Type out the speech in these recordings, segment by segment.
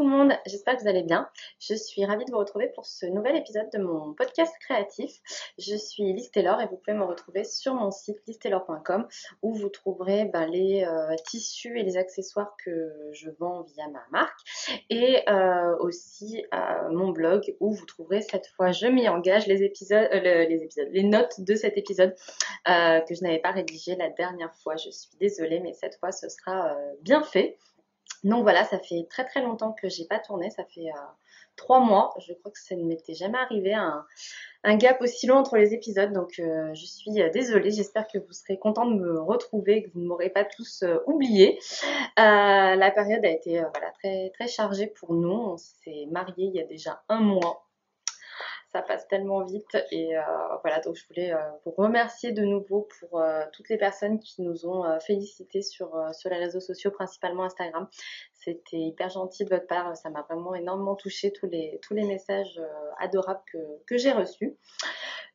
tout le monde, j'espère que vous allez bien. Je suis ravie de vous retrouver pour ce nouvel épisode de mon podcast créatif. Je suis Liz Taylor et vous pouvez me retrouver sur mon site liztaylor.com où vous trouverez les tissus et les accessoires que je vends via ma marque et aussi mon blog où vous trouverez cette fois, je m'y engage, les notes de cet épisode que je n'avais pas rédigé la dernière fois. Je suis désolée, mais cette fois ce sera bien fait. Donc voilà, ça fait très très longtemps que j'ai pas tourné, ça fait 3 mois. Je crois que ça ne m'était jamais arrivé un gap aussi long entre les épisodes, donc je suis désolée. J'espère que vous serez contents de me retrouver, que vous ne m'aurez pas tous oublié. La période a été très très chargée pour nous. On s'est mariés il y a déjà un mois. Ça passe tellement vite et voilà, donc je voulais vous remercier de nouveau pour toutes les personnes qui nous ont félicité sur les réseaux sociaux, principalement Instagram. C'était hyper gentil de votre part, ça m'a vraiment énormément touchée, tous les messages adorables que j'ai reçus.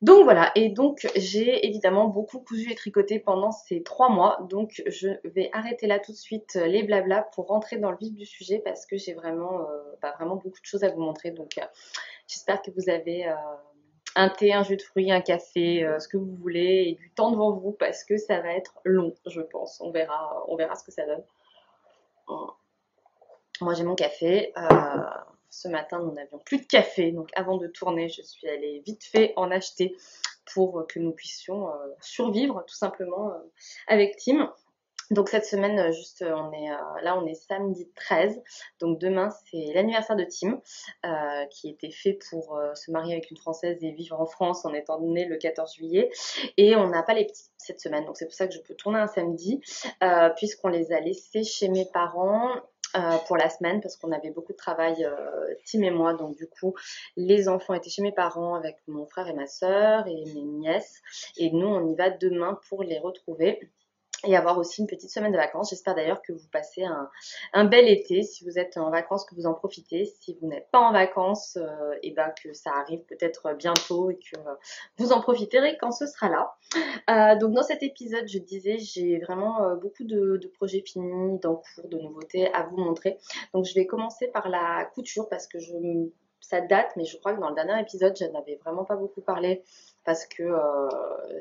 Donc voilà, et donc j'ai évidemment beaucoup cousu et tricoté pendant ces 3 mois, donc je vais arrêter là tout de suite les blablas pour rentrer dans le vif du sujet parce que j'ai vraiment beaucoup de choses à vous montrer. Donc j'espère que vous avez un thé, un jus de fruits, un café, ce que vous voulez et du temps devant vous parce que ça va être long, je pense. On verra ce que ça donne. Moi j'ai mon café. Ce matin nous n'avions plus de café, donc avant de tourner, je suis allée vite fait en acheter pour que nous puissions survivre tout simplement avec Tim. Donc cette semaine, on est samedi 13. Donc demain, c'est l'anniversaire de Tim, qui était fait pour se marier avec une Française et vivre en France en étant né le 14 juillet. Et on n'a pas les petits cette semaine, donc c'est pour ça que je peux tourner un samedi, puisqu'on les a laissés chez mes parents. Pour la semaine parce qu'on avait beaucoup de travail, Tim et moi, donc du coup les enfants étaient chez mes parents avec mon frère et ma soeur et mes nièces et nous on y va demain pour les retrouver et avoir aussi une petite semaine de vacances. J'espère d'ailleurs que vous passez un bel été. Si vous êtes en vacances, que vous en profitez. Si vous n'êtes pas en vacances, et que ça arrive peut-être bientôt et que vous en profiterez quand ce sera là. Donc dans cet épisode, je disais, j'ai vraiment beaucoup de projets finis, d'encours, de nouveautés à vous montrer. Donc je vais commencer par la couture parce que ça date, mais je crois que dans le dernier épisode, je n'avais vraiment pas beaucoup parlé parce que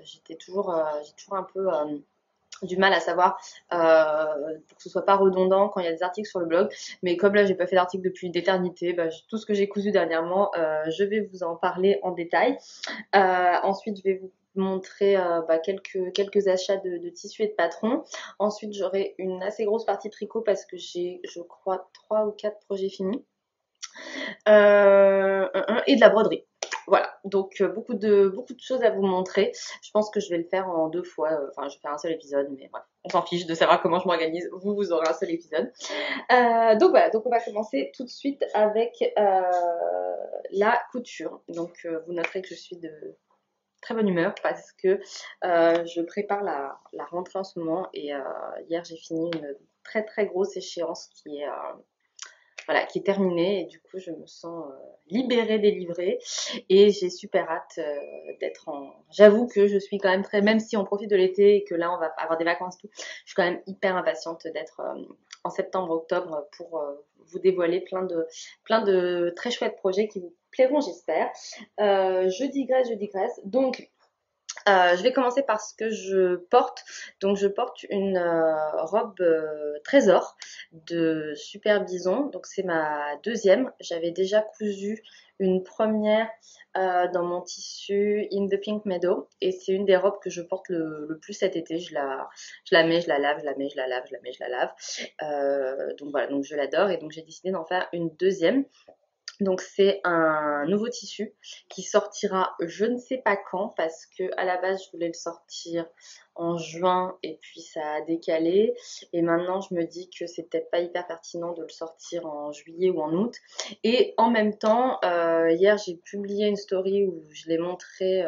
j'ai toujours un peu du mal à savoir pour que ce soit pas redondant quand il y a des articles sur le blog, mais comme là j'ai pas fait d'article depuis une éternité, tout ce que j'ai cousu dernièrement, je vais vous en parler en détail. Ensuite je vais vous montrer quelques achats de tissus et de patrons. Ensuite j'aurai une assez grosse partie tricot parce que j'ai, je crois, 3 ou 4 projets finis, et de la broderie. Voilà, donc beaucoup de choses à vous montrer. Je pense que je vais le faire en 2 fois. Enfin, je vais faire un seul épisode, mais bref, on s'en fiche de savoir comment je m'organise. Vous aurez un seul épisode. Donc voilà, donc on va commencer tout de suite avec la couture. Donc vous noterez que je suis de très bonne humeur parce que je prépare la rentrée en ce moment et hier j'ai fini une très très grosse échéance qui est terminée et du coup je me sens libérée, délivrée et j'ai super hâte d'être en... J'avoue que je suis quand même même si on profite de l'été et que là on va avoir des vacances tout, je suis quand même hyper impatiente d'être en septembre-octobre pour vous dévoiler plein de très chouettes projets qui vous plairont j'espère. Je digresse. Donc je vais commencer par ce que je porte. Donc je porte une robe trésor de Super Bison. Donc c'est ma deuxième. J'avais déjà cousu une première dans mon tissu In the Pink Meadow. Et c'est une des robes que je porte le plus cet été. Je la mets, je la lave, je la mets, je la lave, je la mets, je la lave. Donc voilà, donc je l'adore. Et donc j'ai décidé d'en faire une deuxième. Donc c'est un nouveau tissu qui sortira je ne sais pas quand parce que à la base je voulais le sortir en juin et puis ça a décalé et maintenant je me dis que c'est peut-être pas hyper pertinent de le sortir en juillet ou en août. Et en même temps hier j'ai publié une story où je l'ai montré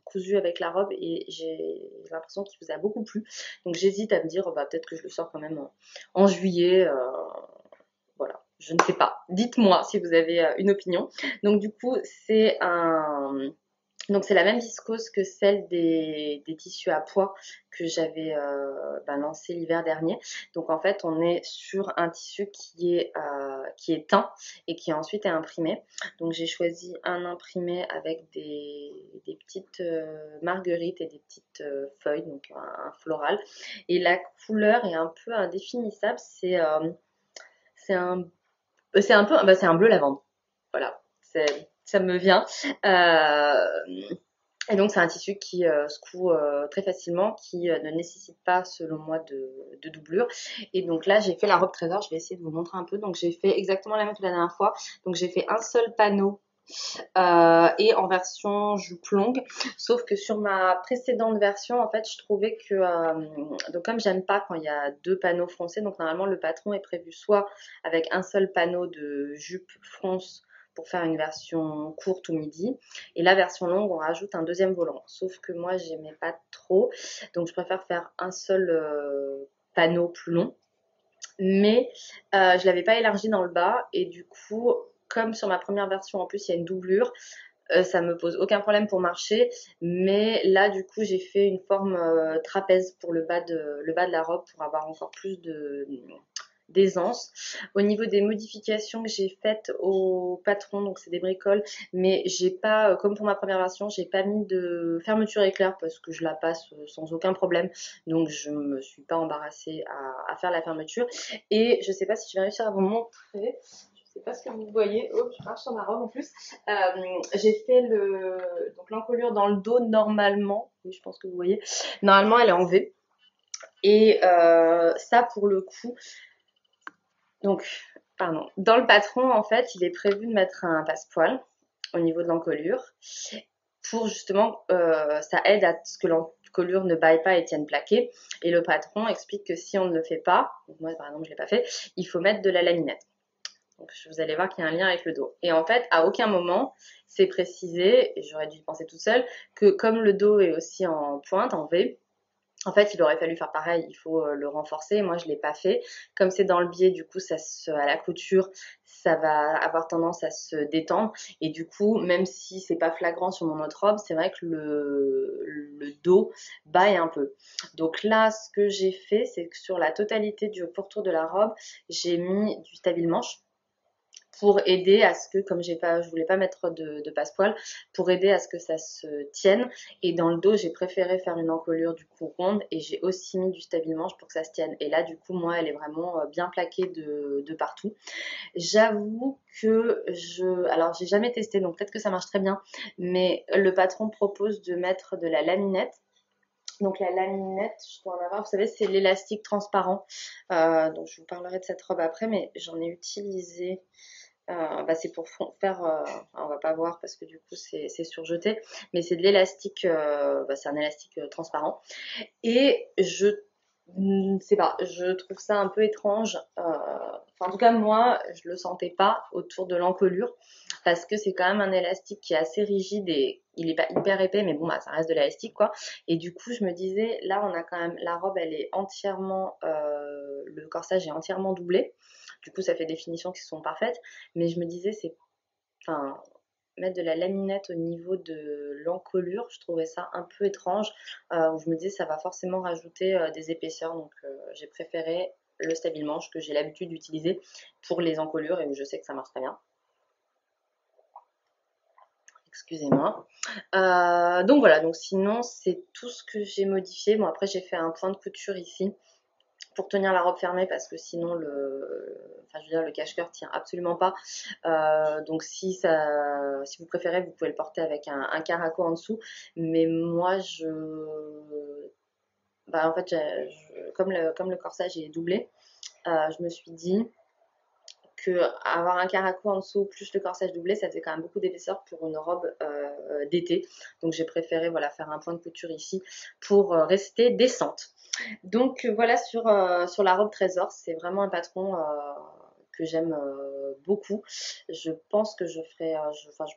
cousu avec la robe et j'ai l'impression qu'il vous a beaucoup plu. Donc j'hésite à me dire peut-être que je le sors quand même en juillet. Voilà, je ne sais pas. Dites-moi si vous avez une opinion. Donc du coup, c'est Donc c'est la même viscose que celle des tissus à pois que j'avais lancé l'hiver dernier. Donc en fait on est sur un tissu qui est teint et qui ensuite est imprimé. Donc j'ai choisi un imprimé avec des petites marguerites et des petites feuilles, donc un floral. Et la couleur est un peu indéfinissable, c'est un, c'est un peu, c'est un bleu lavande. Voilà, ça me vient. Et donc c'est un tissu qui se coud très facilement, qui ne nécessite pas selon moi de doublure. Et donc là j'ai fait la robe trésor, je vais essayer de vous montrer un peu. Donc j'ai fait exactement la même que la dernière fois. Donc j'ai fait un seul panneau et en version jupe longue. Sauf que sur ma précédente version, en fait, je trouvais que donc comme j'aime pas quand il y a deux panneaux froncés, donc normalement le patron est prévu soit avec un seul panneau de jupe fronce pour faire une version courte ou midi, et la version longue on rajoute un deuxième volant. Sauf que moi j'aimais pas trop, donc je préfère faire un seul panneau plus long. Mais je l'avais pas élargi dans le bas et du coup comme sur ma première version en plus il y a une doublure, ça me pose aucun problème pour marcher. Mais là du coup j'ai fait une forme trapèze pour le bas de la robe pour avoir encore plus d'aisance. Au niveau des modifications que j'ai faites au patron, donc c'est des bricoles, mais j'ai pas, comme pour ma première version, j'ai pas mis de fermeture éclair parce que je la passe sans aucun problème, donc je me suis pas embarrassée à faire la fermeture. Et je sais pas si je vais réussir à vous montrer. Je sais pas ce que vous voyez. Oh, je marche sur ma robe en plus. J'ai fait donc l'encolure dans le dos normalement. Oui, je pense que vous voyez. Normalement, elle est en V. Et ça, pour le coup, donc, pardon. Dans le patron, en fait, il est prévu de mettre un passepoil au niveau de l'encolure pour justement, ça aide à ce que l'encolure ne baille pas et tienne plaqué. Et le patron explique que si on ne le fait pas, donc moi par exemple je ne l'ai pas fait, il faut mettre de la laminette. Donc vous allez voir qu'il y a un lien avec le dos. Et en fait, à aucun moment, c'est précisé, et j'aurais dû y penser toute seule, que comme le dos est aussi en pointe, en V, en fait, il aurait fallu faire pareil, il faut le renforcer. Moi, je l'ai pas fait. Comme c'est dans le biais, du coup, à la couture, ça va avoir tendance à se détendre. Et du coup, même si c'est pas flagrant sur mon autre robe, c'est vrai que le dos baille un peu. Donc là, ce que j'ai fait, c'est que sur la totalité du pourtour de la robe, j'ai mis du stabile-manche pour aider à ce que, comme je voulais pas mettre de passepoil, pour aider à ce que ça se tienne. Et dans le dos, j'ai préféré faire une encolure du coup ronde et j'ai aussi mis du stabile-manche pour que ça se tienne. Et là, du coup, moi, elle est vraiment bien plaquée de partout. J'avoue que alors j'ai jamais testé, donc peut-être que ça marche très bien, mais le patron propose de mettre de la laminette. Donc la laminette, je dois en avoir, vous savez, c'est l'élastique transparent. Donc je vous parlerai de cette robe après, mais j'en ai utilisé. C'est pour faire, on va pas voir parce que du coup c'est surjeté, mais c'est de l'élastique, c'est un élastique transparent. Et je ne sais pas, je trouve ça un peu étrange. En tout cas moi, je le sentais pas autour de l'encolure parce que c'est quand même un élastique qui est assez rigide et il est pas hyper épais, mais bon ça reste de l'élastique quoi. Et du coup je me disais là on a quand même la robe, elle est entièrement, le corsage est entièrement doublé. Du coup, ça fait des finitions qui sont parfaites. Mais je me disais, enfin, mettre de la laminette au niveau de l'encolure, je trouvais ça un peu étrange. Où je me disais, ça va forcément rajouter des épaisseurs. Donc, j'ai préféré le stabile-manche que j'ai l'habitude d'utiliser pour les encolures et où je sais que ça marche très bien. Excusez-moi. Donc voilà, donc sinon c'est tout ce que j'ai modifié. Bon après j'ai fait un point de couture ici pour tenir la robe fermée parce que sinon le cache-cœur tient absolument pas. Donc si vous préférez, vous pouvez le porter avec un caraco en dessous. Mais moi en fait, comme le corsage est doublé, je me suis dit que avoir un caraco en dessous plus le corsage doublé, ça faisait quand même beaucoup d'épaisseur pour une robe d'été. Donc j'ai préféré faire un point de couture ici pour rester décente. Donc voilà sur la robe trésor, c'est vraiment un patron que j'aime beaucoup. Je pense que je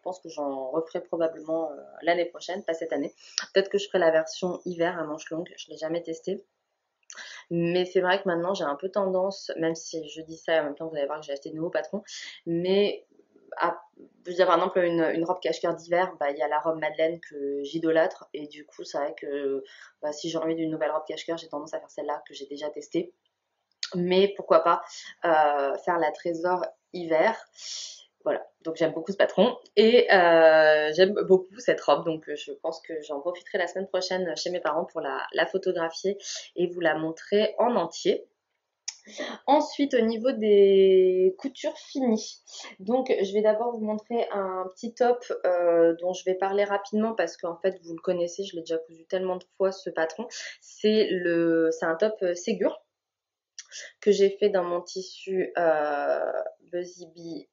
pense que j'en referai probablement l'année prochaine, pas cette année. Peut-être que je ferai la version hiver à manches longues, je l'ai jamais testée. Mais c'est vrai que maintenant j'ai un peu tendance, même si je dis ça en même temps vous allez voir que j'ai acheté de nouveaux patrons, mais je veux dire par exemple une robe cache-cœur d'hiver, bah, il y a la robe Madeleine que j'idolâtre et du coup c'est vrai que bah, si j'ai envie d'une nouvelle robe cache-cœur, j'ai tendance à faire celle-là que j'ai déjà testée. Mais pourquoi pas faire la Trésor hiver. Voilà, donc j'aime beaucoup ce patron et j'aime beaucoup cette robe, donc je pense que j'en profiterai la semaine prochaine chez mes parents pour la photographier et vous la montrer en entier. Ensuite, au niveau des coutures finies, donc je vais d'abord vous montrer un petit top dont je vais parler rapidement parce qu'en fait vous le connaissez, je l'ai déjà cousu tellement de fois ce patron. C'est un top Ségur que j'ai fait dans mon tissu Buzzy Bee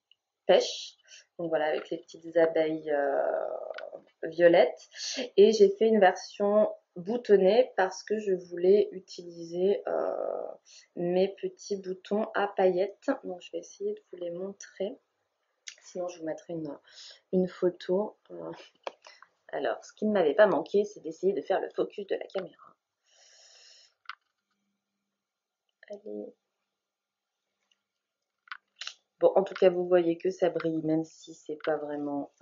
pêche. Donc voilà, avec les petites abeilles violettes. Et j'ai fait une version boutonnée parce que je voulais utiliser mes petits boutons à paillettes. Donc je vais essayer de vous les montrer. Sinon je vous mettrai une photo. Alors, ce qui ne m'avait pas manqué, c'est d'essayer de faire le focus de la caméra. Allez. Bon, en tout cas, vous voyez que ça brille, même si c'est pas vraiment...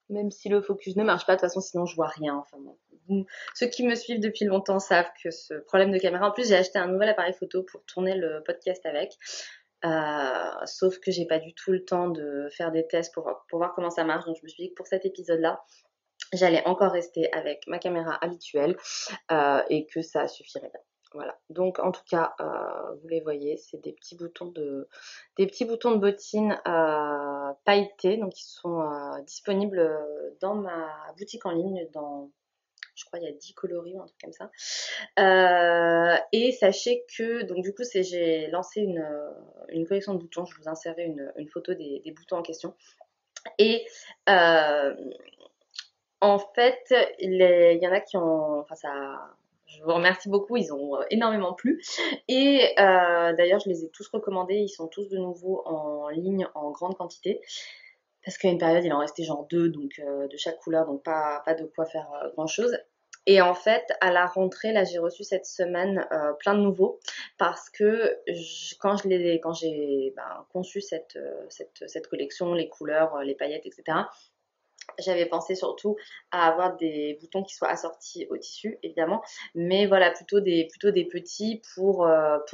Même si le focus ne marche pas, de toute façon, sinon je vois rien. Enfin, bon. Ceux qui me suivent depuis longtemps savent que ce problème de caméra... En plus, j'ai acheté un nouvel appareil photo pour tourner le podcast avec. Sauf que j'ai pas du tout le temps de faire des tests pour voir comment ça marche. Donc, je me suis dit que pour cet épisode-là, j'allais encore rester avec ma caméra habituelle et que ça suffirait bien. Voilà, donc en tout cas, vous les voyez, c'est des petits boutons de bottines pailletés, donc ils sont disponibles dans ma boutique en ligne, je crois il y a 10 coloris ou un truc comme ça. Et sachez que, donc du coup, j'ai lancé une collection de boutons, je vous insérerai une photo des boutons en question. Et en fait, il y en a qui ont, enfin je vous remercie beaucoup, ils ont énormément plu. Et d'ailleurs, je les ai tous recommandés, ils sont tous de nouveau en ligne en grande quantité. Parce qu'à une période, il en restait genre 2, donc de chaque couleur, donc pas de quoi faire grand chose. Et en fait, à la rentrée, là, j'ai reçu cette semaine plein de nouveaux parce que quand j'ai conçu cette collection, les couleurs, les paillettes, etc., j'avais pensé surtout à avoir des boutons qui soient assortis au tissu, évidemment, mais voilà, plutôt des petits pour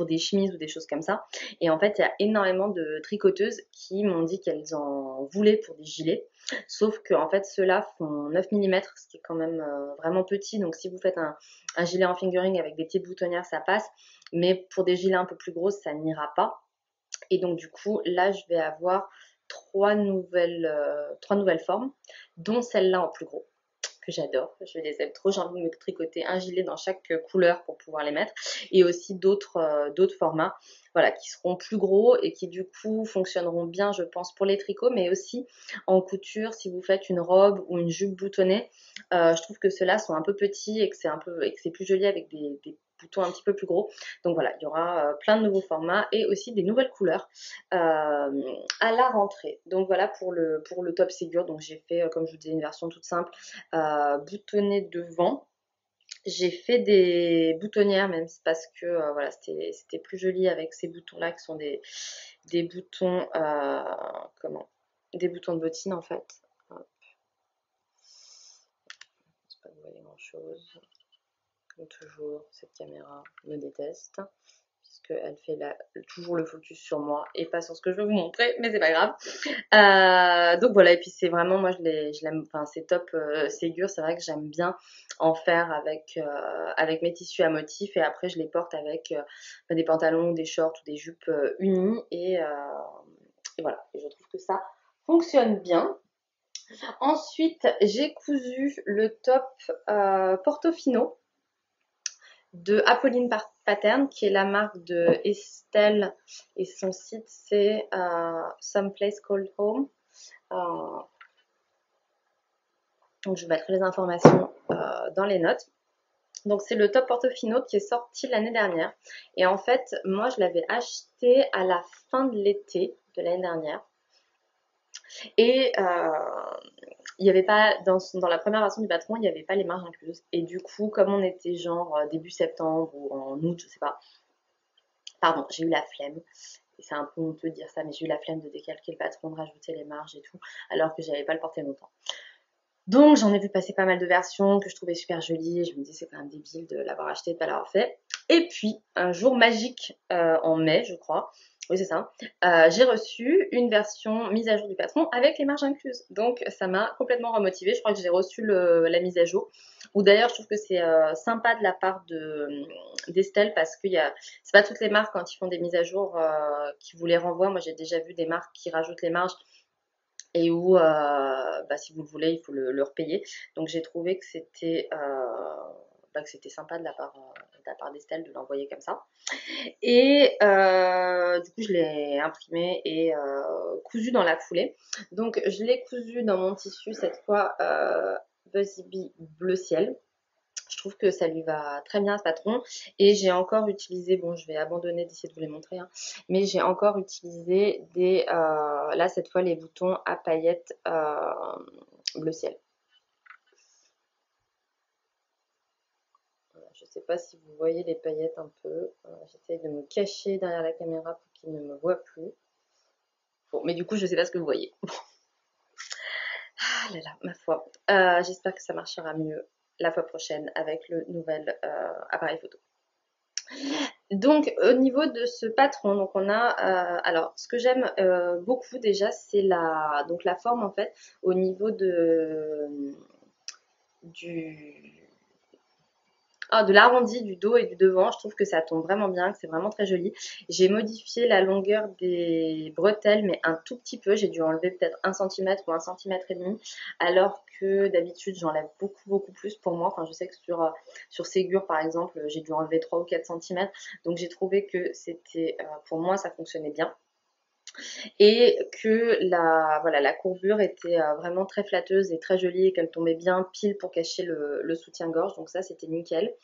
des chemises ou des choses comme ça. Et en fait, il y a énormément de tricoteuses qui m'ont dit qu'elles en voulaient pour des gilets, sauf que en fait, ceux-là font 9 mm, ce qui est quand même vraiment petit. Donc, si vous faites un gilet en fingering avec des petites boutonnières, ça passe, mais pour des gilets un peu plus grosses, ça n'ira pas. Et donc, du coup, là, je vais avoir trois nouvelles formes, dont celle-là en plus gros, que j'adore. Je les aime trop. J'ai envie de me tricoter un gilet dans chaque couleur pour pouvoir les mettre. Et aussi d'autres formats, voilà, qui seront plus gros et qui du coup fonctionneront bien, je pense, pour les tricots, mais aussi en couture, si vous faites une robe ou une jupe boutonnée. Je trouve que ceux-là sont un peu petits et que c'est plus joli avec des boutons un petit peu plus gros. Donc voilà, il y aura plein de nouveaux formats et aussi des nouvelles couleurs à la rentrée. Donc voilà pour le top Ségur. Donc j'ai fait, comme je vous disais, une version toute simple, boutonnée devant. J'ai fait des boutonnières, même parce que voilà, c'était plus joli avec ces boutons-là qui sont des boutons, des boutons de bottines en fait. Hop. Je sais pas que vous voyez grand-chose. Comme toujours, cette caméra me déteste puisqu'elle fait toujours le focus sur moi et pas sur ce que je veux vous montrer, mais c'est pas grave. Donc voilà, et puis c'est vraiment, moi je l'aime, enfin c'est top Ségur, c'est vrai que j'aime bien en faire avec mes tissus à motifs et après je les porte avec des pantalons, des shorts ou des jupes unies et voilà, et je trouve que ça fonctionne bien. Ensuite, j'ai cousu le top Portofino de Apolline Pattern, qui est la marque de Estelle, et son site c'est Someplace Called Home. Donc je mettrai les informations dans les notes. Donc c'est le top Portofino qui est sorti l'année dernière. Et en fait, moi je l'avais acheté à la fin de l'été de l'année dernière. Et il n'y avait pas, dans la première version du patron, il n'y avait pas les marges incluses. Et du coup, comme on était genre début septembre ou en août, je sais pas, Pardon, j'ai eu la flemme. Et c'est un peu honteux de dire ça, mais j'ai eu la flemme de décalquer le patron, de rajouter les marges et tout, alors que j'avais pas le porter longtemps. Donc j'en ai vu passer pas mal de versions que je trouvais super jolies et je me disais c'est quand même débile de l'avoir acheté, de pas l'avoir fait. Et puis un jour magique en mai je crois, oui c'est ça, j'ai reçu une version mise à jour du patron avec les marges incluses. Donc ça m'a complètement remotivée, je crois que j'ai reçu la mise à jour. Ou d'ailleurs je trouve que c'est sympa de la part d'Estelle parce que c'est pas toutes les marques quand ils font des mises à jour qui vous les renvoient. Moi j'ai déjà vu des marques qui rajoutent les marges et où si vous le voulez il faut le repayer. Donc j'ai trouvé que c'était sympa de la part d'Estelle de l'envoyer comme ça. Et du coup je l'ai imprimé et cousu dans la foulée. Donc je l'ai cousu dans mon tissu cette fois Buzzy Bee bleu ciel. Je trouve que ça lui va très bien à ce patron. Et j'ai encore utilisé, bon je vais abandonner d'essayer de vous les montrer, hein, mais j'ai encore utilisé là cette fois les boutons à paillettes bleu ciel. Voilà, je ne sais pas si vous voyez les paillettes un peu. J'essaye de me cacher derrière la caméra pour qu'ils ne me voient plus. Bon, mais du coup je ne sais pas ce que vous voyez. Ah là là, ma foi. J'espère que ça marchera mieux la fois prochaine avec le nouvel appareil photo. Donc au niveau de ce patron, donc on a alors ce que j'aime beaucoup déjà c'est la forme en fait au niveau de l'arrondi du dos et du devant. Je trouve que ça tombe vraiment bien, que c'est vraiment très joli. J'ai modifié la longueur des bretelles, mais un tout petit peu. J'ai dû enlever peut-être 1 cm ou 1 cm et demi, alors que d'habitude j'enlève beaucoup plus pour moi. Enfin, je sais que sur Ségur par exemple, j'ai dû enlever 3 ou 4 cm. Donc j'ai trouvé que c'était, pour moi, ça fonctionnait bien. Et que la courbure était vraiment très flatteuse et très jolie et qu'elle tombait bien pile pour cacher le soutien-gorge. Donc ça, c'était nickel.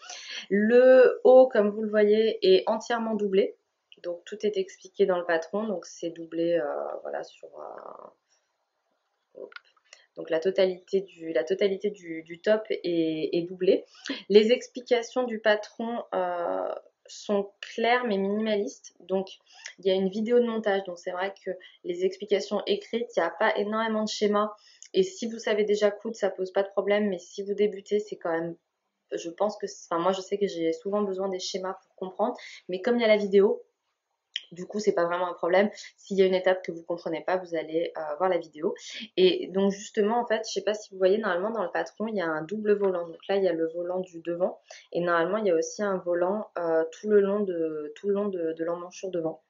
Le haut, comme vous le voyez, est entièrement doublé. Donc tout est expliqué dans le patron. Donc c'est doublé, voilà, donc la totalité du top est doublée. Les explications du patron sont claires mais minimalistes. Donc il y a une vidéo de montage. Donc c'est vrai que les explications écrites, il n'y a pas énormément de schémas. Et si vous savez déjà coudre, ça pose pas de problème. Mais si vous débutez, c'est quand même, je pense que, enfin moi je sais que j'ai souvent besoin des schémas pour comprendre. Mais comme il y a la vidéo, du coup, c'est pas vraiment un problème. S'il y a une étape que vous comprenez pas, vous allez voir la vidéo. Et donc justement, en fait, je sais pas si vous voyez, normalement dans le patron, il y a un double volant. Donc là, il y a le volant du devant. Et normalement, il y a aussi un volant tout le long de l'emmanchure devant,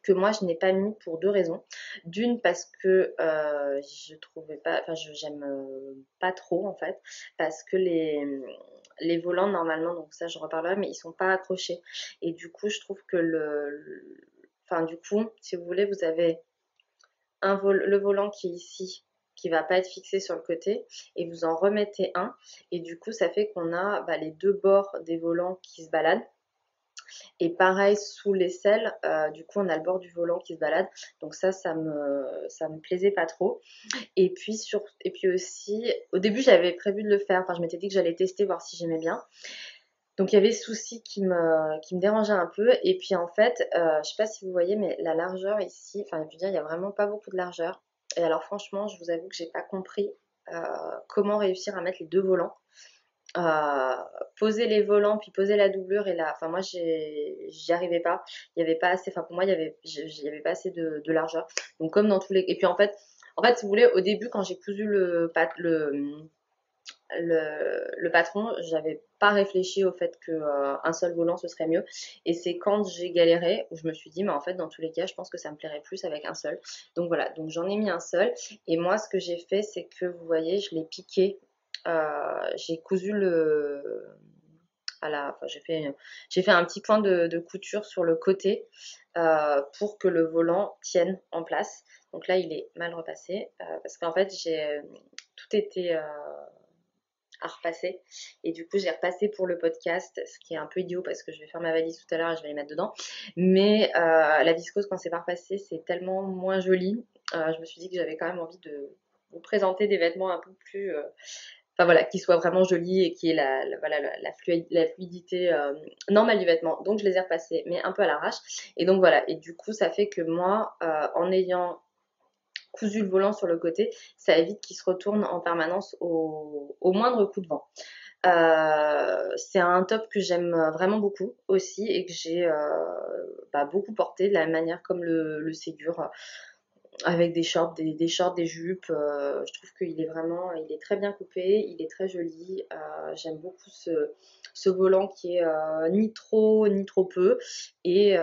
que moi je n'ai pas mis pour deux raisons. D'une parce que je trouvais pas, enfin j'aime pas trop en fait, parce que les volants normalement, donc ça je reparlerai, mais ils sont pas accrochés. Et du coup je trouve que enfin du coup si vous voulez vous avez le volant qui est ici qui va pas être fixé sur le côté et vous en remettez un et du coup ça fait qu'on a les deux bords des volants qui se baladent. Et pareil sous l'aisselle, du coup on a le bord du volant qui se balade. Donc ça me plaisait pas trop. Et puis aussi, au début j'avais prévu de le faire, enfin je m'étais dit que j'allais tester, voir si j'aimais bien. Donc il y avait ce souci qui me dérangeait un peu. Et puis en fait, je sais pas si vous voyez, mais la largeur ici, enfin je veux dire, il y a vraiment pas beaucoup de largeur. Et alors franchement, je vous avoue que j'ai pas compris comment réussir à mettre les deux volants. Poser les volants puis poser la doublure et enfin moi j'y arrivais pas, il y avait pas assez, enfin pour moi il y avait pas assez de largeur. Donc comme dans tous les, et puis en fait si vous voulez, au début quand j'ai cousu le patron, j'avais pas réfléchi au fait que un seul volant ce serait mieux, et c'est quand j'ai galéré où je me suis dit mais en fait dans tous les cas je pense que ça me plairait plus avec un seul. Donc voilà, donc j'en ai mis un seul. Et moi ce que j'ai fait c'est que vous voyez je l'ai piqué, j'ai cousu enfin, j'ai fait un petit point de couture sur le côté pour que le volant tienne en place. Donc là il est mal repassé parce qu'en fait tout était à repasser. Et du coup, j'ai repassé pour le podcast, ce qui est un peu idiot parce que je vais faire ma valise tout à l'heure et je vais les mettre dedans. Mais la viscose, quand c'est pas repassé, c'est tellement moins joli. Je me suis dit que j'avais quand même envie de vous présenter des vêtements un peu plus enfin voilà, qui soit vraiment joli et qui ait voilà, la fluidité normale du vêtement. Donc je les ai repassés, mais un peu à l'arrache. Et donc voilà, et du coup ça fait que moi, en ayant cousu le volant sur le côté, ça évite qu'il se retourne en permanence au moindre coup de vent. C'est un top que j'aime vraiment beaucoup aussi et que j'ai beaucoup porté de la même manière comme le Ségur, avec des shorts, des shorts, des jupes. Je trouve qu'il est vraiment, il est très bien coupé, il est très joli. J'aime beaucoup ce volant qui est ni trop ni trop peu. Et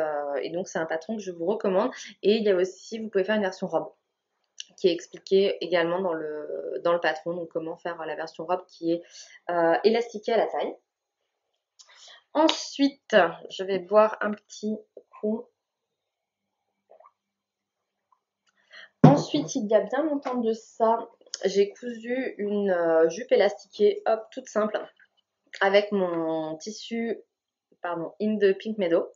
donc c'est un patron que je vous recommande. Et il y a aussi, vous pouvez faire une version robe qui est expliquée également dans le patron. Donc comment faire la version robe qui est élastiquée à la taille. Ensuite, je vais boire un petit coup. Ensuite, il y a bien longtemps de ça, j'ai cousu une jupe élastiquée, hop, toute simple, avec mon tissu, pardon, In the Pink Meadow.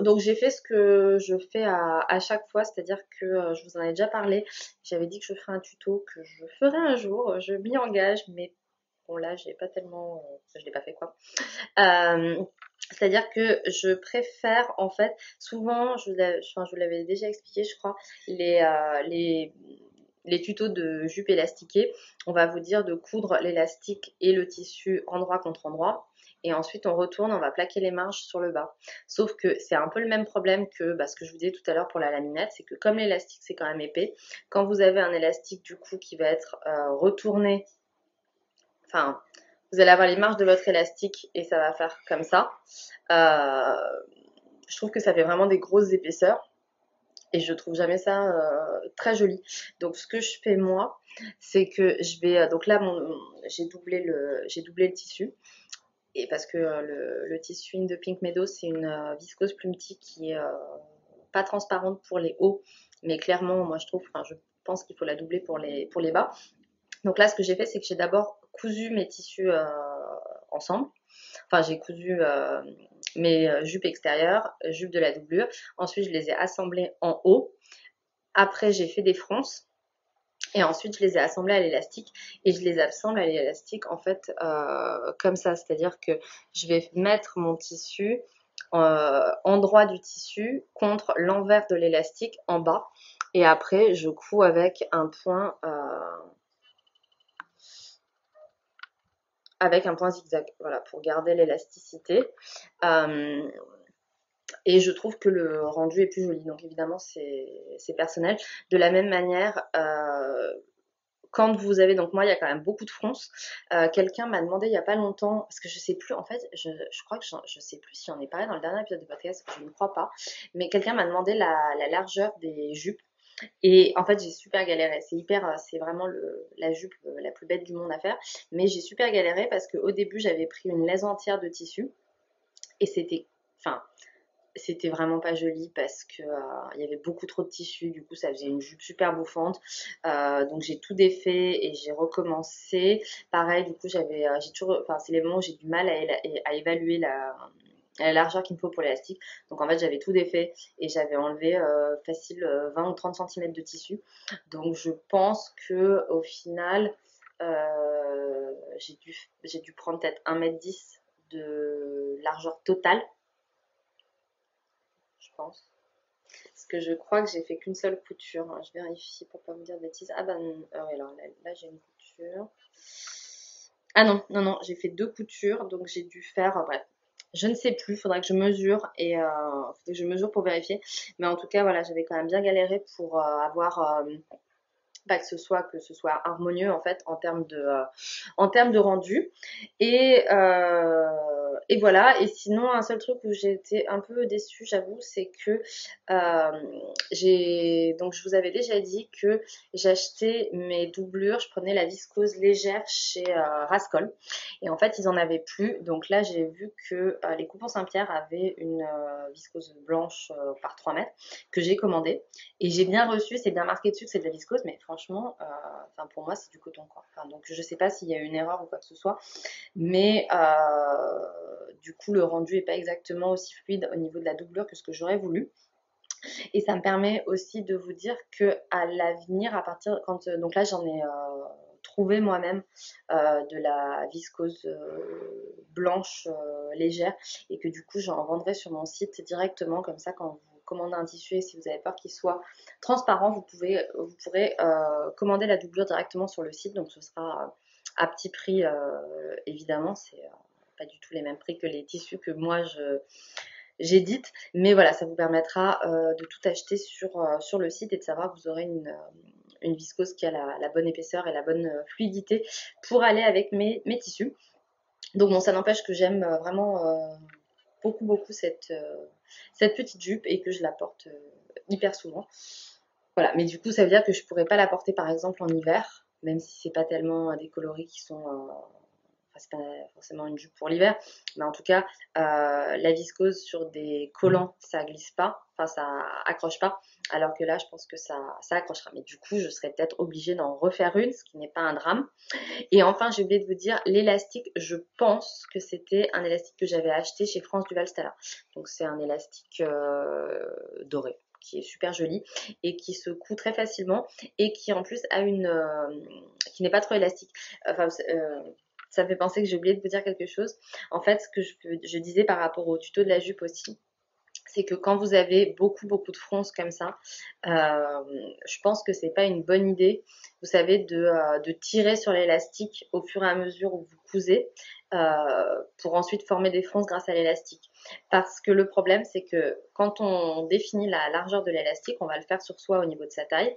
Donc j'ai fait ce que je fais à chaque fois, c'est-à-dire que je vous en ai déjà parlé, j'avais dit que je ferais un tuto, que je ferai un jour, je m'y engage, mais bon là j'ai pas tellement, je l'ai pas fait quoi. C'est-à-dire que je préfère en fait, souvent, je vous l'avais déjà expliqué je crois, les tutos de jupe élastiquée, on va vous dire de coudre l'élastique et le tissu endroit contre endroit. Et ensuite on retourne, on va plaquer les marges sur le bas. Sauf que c'est un peu le même problème que ce que je vous disais tout à l'heure pour la laminette, c'est que comme l'élastique c'est quand même épais, quand vous avez un élastique du coup qui va être retourné, enfin vous allez avoir les marges de votre élastique et ça va faire comme ça. Je trouve que ça fait vraiment des grosses épaisseurs et je trouve jamais ça très joli. Donc ce que je fais moi, c'est que je vais donc là j'ai doublé le tissu et parce que le tissu de Pink Meadow c'est une viscose plumetie qui est pas transparente pour les hauts, mais clairement moi je trouve, enfin je pense qu'il faut la doubler pour les bas. Donc là ce que j'ai fait c'est que j'ai d'abord cousu mes tissus ensemble. Enfin, j'ai cousu mes jupes extérieures, jupes de la doublure. Ensuite, je les ai assemblées en haut. Après, j'ai fait des fronces. Et ensuite, je les ai assemblées à l'élastique. Et je les assemble à l'élastique, en fait, comme ça. C'est-à-dire que je vais mettre mon tissu endroit du tissu contre l'envers de l'élastique en bas. Et après, je couds avec un point zigzag, voilà, pour garder l'élasticité. Et je trouve que le rendu est plus joli. Donc évidemment, c'est personnel. De la même manière, quand vous avez, donc moi, il y a quand même beaucoup de fronces. Quelqu'un m'a demandé il n'y a pas longtemps, parce que je sais plus, en fait, je crois que je sais plus si on est parlé dans le dernier épisode de podcast, je ne crois pas. Mais quelqu'un m'a demandé la largeur des jupes. Et en fait, j'ai super galéré. C'est vraiment la jupe la plus bête du monde à faire. Mais j'ai super galéré parce qu'au début, j'avais pris une laisse entière de tissu. Et c'était vraiment pas joli parce que il y avait beaucoup trop de tissu, du coup ça faisait une jupe super bouffante. Donc j'ai tout défait et j'ai recommencé. Pareil, du coup j'ai toujours, enfin c'est les moments où j'ai du mal à évaluer la largeur qu'il me faut pour l'élastique. Donc en fait j'avais tout défait et j'avais enlevé facile 20 ou 30 cm de tissu. Donc je pense que au final j'ai dû prendre peut-être 1,10 m de largeur totale, je pense. Parce que je crois que j'ai fait qu'une seule couture. Je vérifie pour pas vous dire de bêtises. Ah ben, alors là j'ai une couture. Ah non, non, non, j'ai fait 2 coutures, donc j'ai dû faire, bref, je ne sais plus, il faudra que je mesure et faudrait que je mesure pour vérifier. Mais en tout cas, voilà, j'avais quand même bien galéré pour avoir que ce soit harmonieux en fait en termes de rendu. Et voilà. Et sinon, un seul truc où j'ai été un peu déçue, j'avoue, c'est que donc je vous avais déjà dit que j'achetais mes doublures, je prenais la viscose légère chez Rascol. Et en fait, ils en avaient plus. Donc là, j'ai vu que les coupons Saint-Pierre avaient une viscose blanche par 3 mètres que j'ai commandée. Et j'ai bien reçu, c'est bien marqué dessus que c'est de la viscose, mais franchement, pour moi, c'est du coton, quoi. Donc je sais pas s'il y a une erreur ou quoi que ce soit, mais du coup, le rendu est pas exactement aussi fluide au niveau de la doublure que ce que j'aurais voulu. Et ça me permet aussi de vous dire que à l'avenir, donc là j'en ai trouver moi-même de la viscose blanche légère et que du coup j'en vendrai sur mon site directement, comme ça quand vous commandez un tissu et si vous avez peur qu'il soit transparent, vous pourrez commander la doublure directement sur le site, donc ce sera à petit prix évidemment, c'est pas du tout les mêmes prix que les tissus que moi j'édite, mais voilà, ça vous permettra de tout acheter sur le site et de savoir que vous aurez une viscose qui a la bonne épaisseur et la bonne fluidité pour aller avec mes tissus. Donc bon, ça n'empêche que j'aime vraiment beaucoup cette petite jupe et que je la porte hyper souvent. Voilà, mais du coup ça veut dire que je pourrais pas la porter par exemple en hiver, même si c'est pas tellement des coloris qui sont c'est pas forcément une jupe pour l'hiver, mais en tout cas, la viscose sur des collants, ça glisse pas, enfin ça accroche pas, alors que là, je pense que ça accrochera. Mais du coup, je serais peut-être obligée d'en refaire une, ce qui n'est pas un drame. Et enfin, j'ai oublié de vous dire, l'élastique, je pense que c'était un élastique que j'avais acheté chez France Duval Stella. Donc c'est un élastique doré, qui est super joli et qui se coud très facilement et qui en plus a qui n'est pas trop élastique. Enfin, ça me fait penser que j'ai oublié de vous dire quelque chose. En fait, ce que je disais par rapport au tuto de la jupe aussi, c'est que quand vous avez beaucoup de fronces comme ça, je pense que c'est pas une bonne idée, vous savez, de tirer sur l'élastique au fur et à mesure où vous cousez pour ensuite former des fronces grâce à l'élastique. Parce que le problème, c'est que quand on définit la largeur de l'élastique, on va le faire sur soi au niveau de sa taille.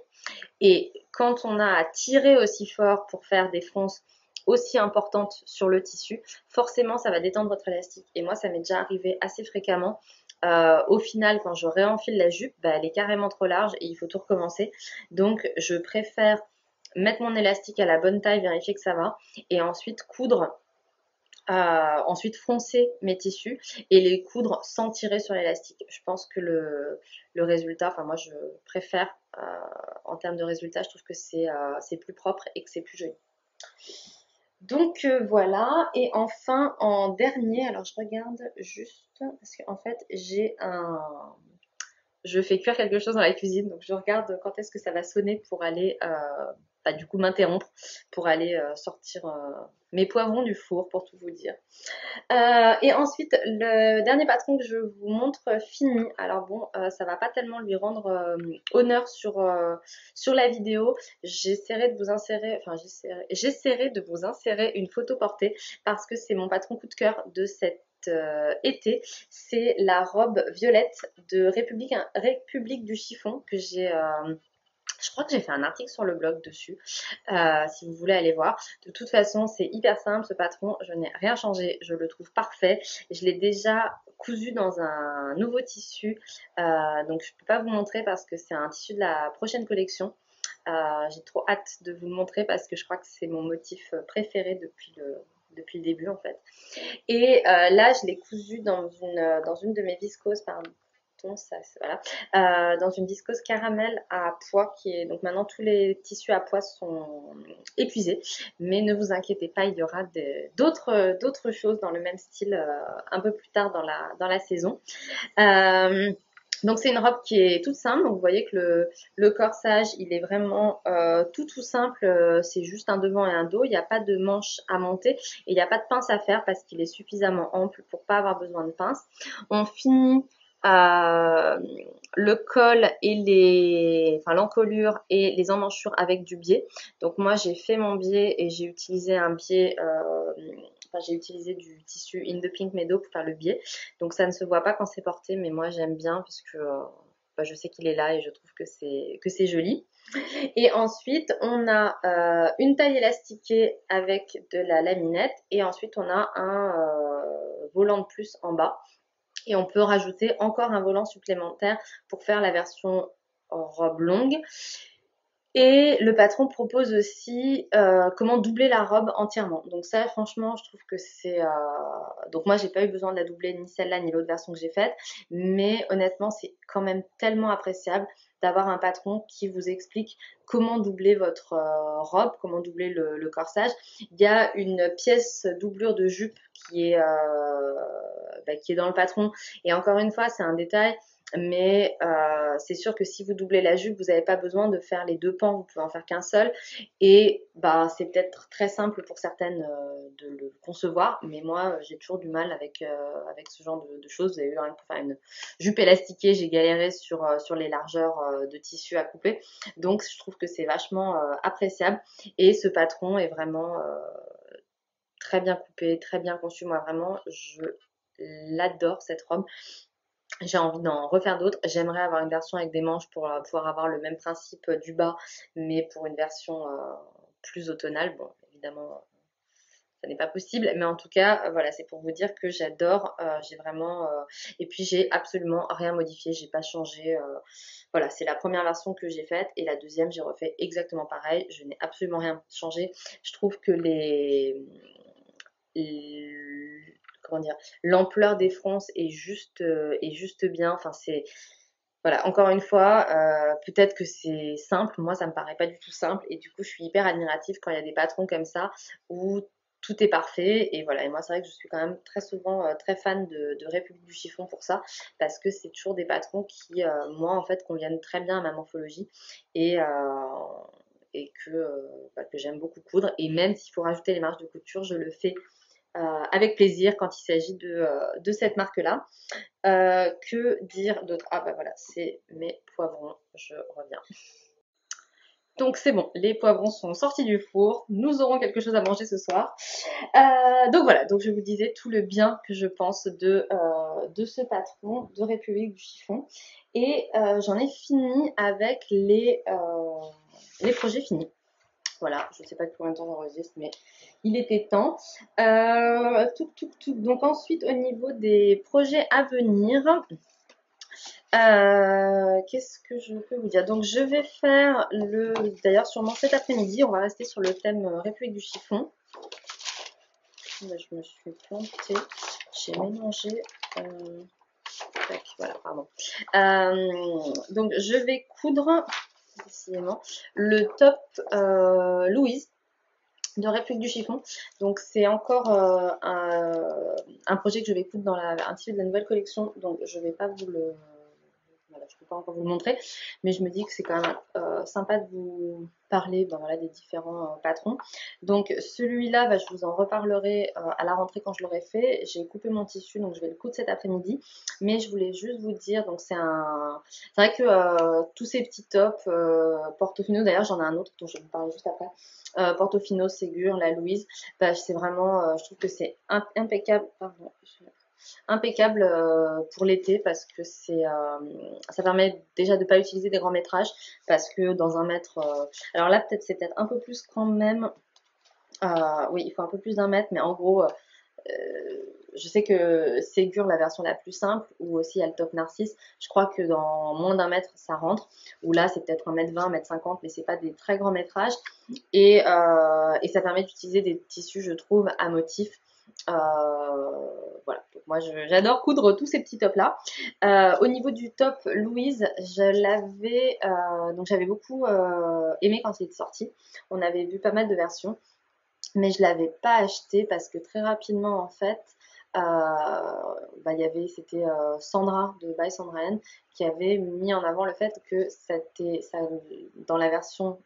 Et quand on a à tirer aussi fort pour faire des fronces aussi importantes sur le tissu, forcément ça va détendre votre élastique. Et moi ça m'est déjà arrivé assez fréquemment. Au final, quand je réenfile la jupe, elle est carrément trop large et il faut tout recommencer. Donc je préfère mettre mon élastique à la bonne taille, vérifier que ça va, et ensuite coudre. Ensuite froncer mes tissus et les coudre sans tirer sur l'élastique. Je pense que le résultat, enfin moi je préfère en termes de résultat, je trouve que c'est plus propre et que c'est plus joli. Donc voilà, et enfin en dernier, alors je regarde juste, parce qu'en fait je fais cuire quelque chose dans la cuisine, donc je regarde quand est-ce que ça va sonner pour aller du coup m'interrompre, pour aller sortir mes poivrons du four, pour tout vous dire. Et ensuite, le dernier patron que je vous montre fini. Alors bon, ça va pas tellement lui rendre honneur sur la vidéo. J'essaierai de vous insérer, j'essaierai de vous insérer une photo portée parce que c'est mon patron coup de cœur de cet été. C'est la robe violette de République du chiffon que j'ai je crois que j'ai fait un article sur le blog dessus, si vous voulez aller voir. De toute façon, c'est hyper simple, ce patron, je n'ai rien changé, je le trouve parfait. Je l'ai déjà cousu dans un nouveau tissu, donc je ne peux pas vous montrer parce que c'est un tissu de la prochaine collection. J'ai trop hâte de vous le montrer parce que je crois que c'est mon motif préféré depuis le début en fait. Et là, je l'ai cousu dans une de mes viscoses, pardon. Voilà, dans une viscose caramel à pois qui est donc maintenant tous les tissus à pois sont épuisés, mais ne vous inquiétez pas, il y aura d'autres choses dans le même style un peu plus tard dans la saison. Donc c'est une robe qui est toute simple, donc vous voyez que le corsage il est vraiment tout simple, c'est juste un devant et un dos, il n'y a pas de manche à monter et il n'y a pas de pince à faire parce qu'il est suffisamment ample pour pas avoir besoin de pince. On finit le col et l'encolure et les emmanchures avec du biais. Donc moi j'ai fait mon biais et j'ai utilisé un biais j'ai utilisé du tissu In the Pink Meadow pour faire le biais. Donc ça ne se voit pas quand c'est porté, mais moi j'aime bien puisque je sais qu'il est là et je trouve que c'est joli. Et ensuite, on a une taille élastiquée avec de la laminette et ensuite on a un volant de plus en bas. Et on peut rajouter encore un volant supplémentaire pour faire la version robe longue. Et le patron propose aussi comment doubler la robe entièrement. Donc ça, franchement, je trouve que c'est... Donc moi, j'ai pas eu besoin de la doubler ni celle-là ni l'autre version que j'ai faite. Mais honnêtement, c'est quand même tellement appréciable d'avoir un patron qui vous explique comment doubler votre robe, comment doubler le corsage. Il y a une pièce doublure de jupe qui est dans le patron. Et encore une fois, c'est un détail. mais c'est sûr que si vous doublez la jupe, vous n'avez pas besoin de faire les deux pans, vous pouvez en faire qu'un seul, et bah c'est peut-être très simple pour certaines de le concevoir, mais moi j'ai toujours du mal avec ce genre de choses. Vous avez vu, rien que pour faire une jupe élastiquée, j'ai galéré sur les largeurs de tissu à couper, donc je trouve que c'est vachement appréciable, et ce patron est vraiment très bien coupé, très bien conçu. Moi vraiment je l'adore cette robe. J'ai envie d'en refaire d'autres. J'aimerais avoir une version avec des manches pour pouvoir avoir le même principe du bas, mais pour une version plus automnale. Bon, évidemment, ça n'est pas possible, mais en tout cas, voilà, c'est pour vous dire que j'adore. J'ai vraiment, et puis j'ai absolument rien modifié. J'ai pas changé. Voilà, c'est la première version que j'ai faite, et la deuxième, j'ai refait exactement pareil. Je n'ai absolument rien changé. Je trouve que comment dire, l'ampleur des fronces est juste bien. Enfin, c'est voilà, encore une fois, peut-être que c'est simple. Moi, ça me paraît pas du tout simple, et du coup, je suis hyper admirative quand il y a des patrons comme ça où tout est parfait. Et voilà, et moi, c'est vrai que je suis quand même très souvent très fan de République du chiffon pour ça, parce que c'est toujours des patrons qui, moi, en fait, conviennent très bien à ma morphologie, et que j'aime beaucoup coudre. Et même s'il faut rajouter les marges de couture, je le fais avec plaisir quand il s'agit de cette marque-là. Que dire d'autre? Ah bah voilà, c'est mes poivrons, je reviens. Donc c'est bon, les poivrons sont sortis du four, nous aurons quelque chose à manger ce soir. Donc voilà, donc je vous disais tout le bien que je pense de ce patron de République du chiffon. Et j'en ai fini avec les projets finis. Voilà, je ne sais pas combien de temps j'enregistre, mais il était temps. Donc ensuite, au niveau des projets à venir, qu'est-ce que je peux vous dire? Donc je vais faire d'ailleurs sûrement cet après-midi, on va rester sur le thème République du chiffon. Je me suis plantée, j'ai mélangé. Voilà, pardon. Donc je vais coudre décidément le top Louise de République du chiffon. Donc c'est encore un projet que je vais coudre dans un titre de la nouvelle collection, donc je ne vais pas vous le voilà, je ne peux pas encore vous le montrer, mais je me dis que c'est quand même sympa de vous parler voilà, des différents patrons. Donc celui-là, bah, je vous en reparlerai à la rentrée quand je l'aurai fait. J'ai coupé mon tissu, donc je vais le coudre cet après-midi, mais je voulais juste vous dire, donc c'est vrai que tous ces petits tops Portofino, d'ailleurs j'en ai un autre dont je vais vous parler juste après, Portofino, Ségur, la Louise, bah, c'est vraiment, je trouve que c'est impeccable, pardon, impeccable pour l'été, parce que ça permet déjà de ne pas utiliser des grands métrages, parce que dans 1 mètre, alors là peut-être c'est peut-être un peu plus quand même, oui il faut un peu plus d'1 mètre, mais en gros je sais que Ségur, la version la plus simple, ou aussi il y a le top Narcisse, je crois que dans moins d'1 mètre ça rentre, ou là c'est peut-être 1m20, 1m50, mais c'est pas des très grands métrages, et ça permet d'utiliser des tissus, je trouve, à motifs. Voilà, donc moi j'adore coudre tous ces petits tops là. Au niveau du top Louise, donc j'avais beaucoup aimé quand il était sorti. On avait vu pas mal de versions, mais je l'avais pas acheté parce que très rapidement en fait, c'était Sandra de By Sandra N qui avait mis en avant le fait que dans la version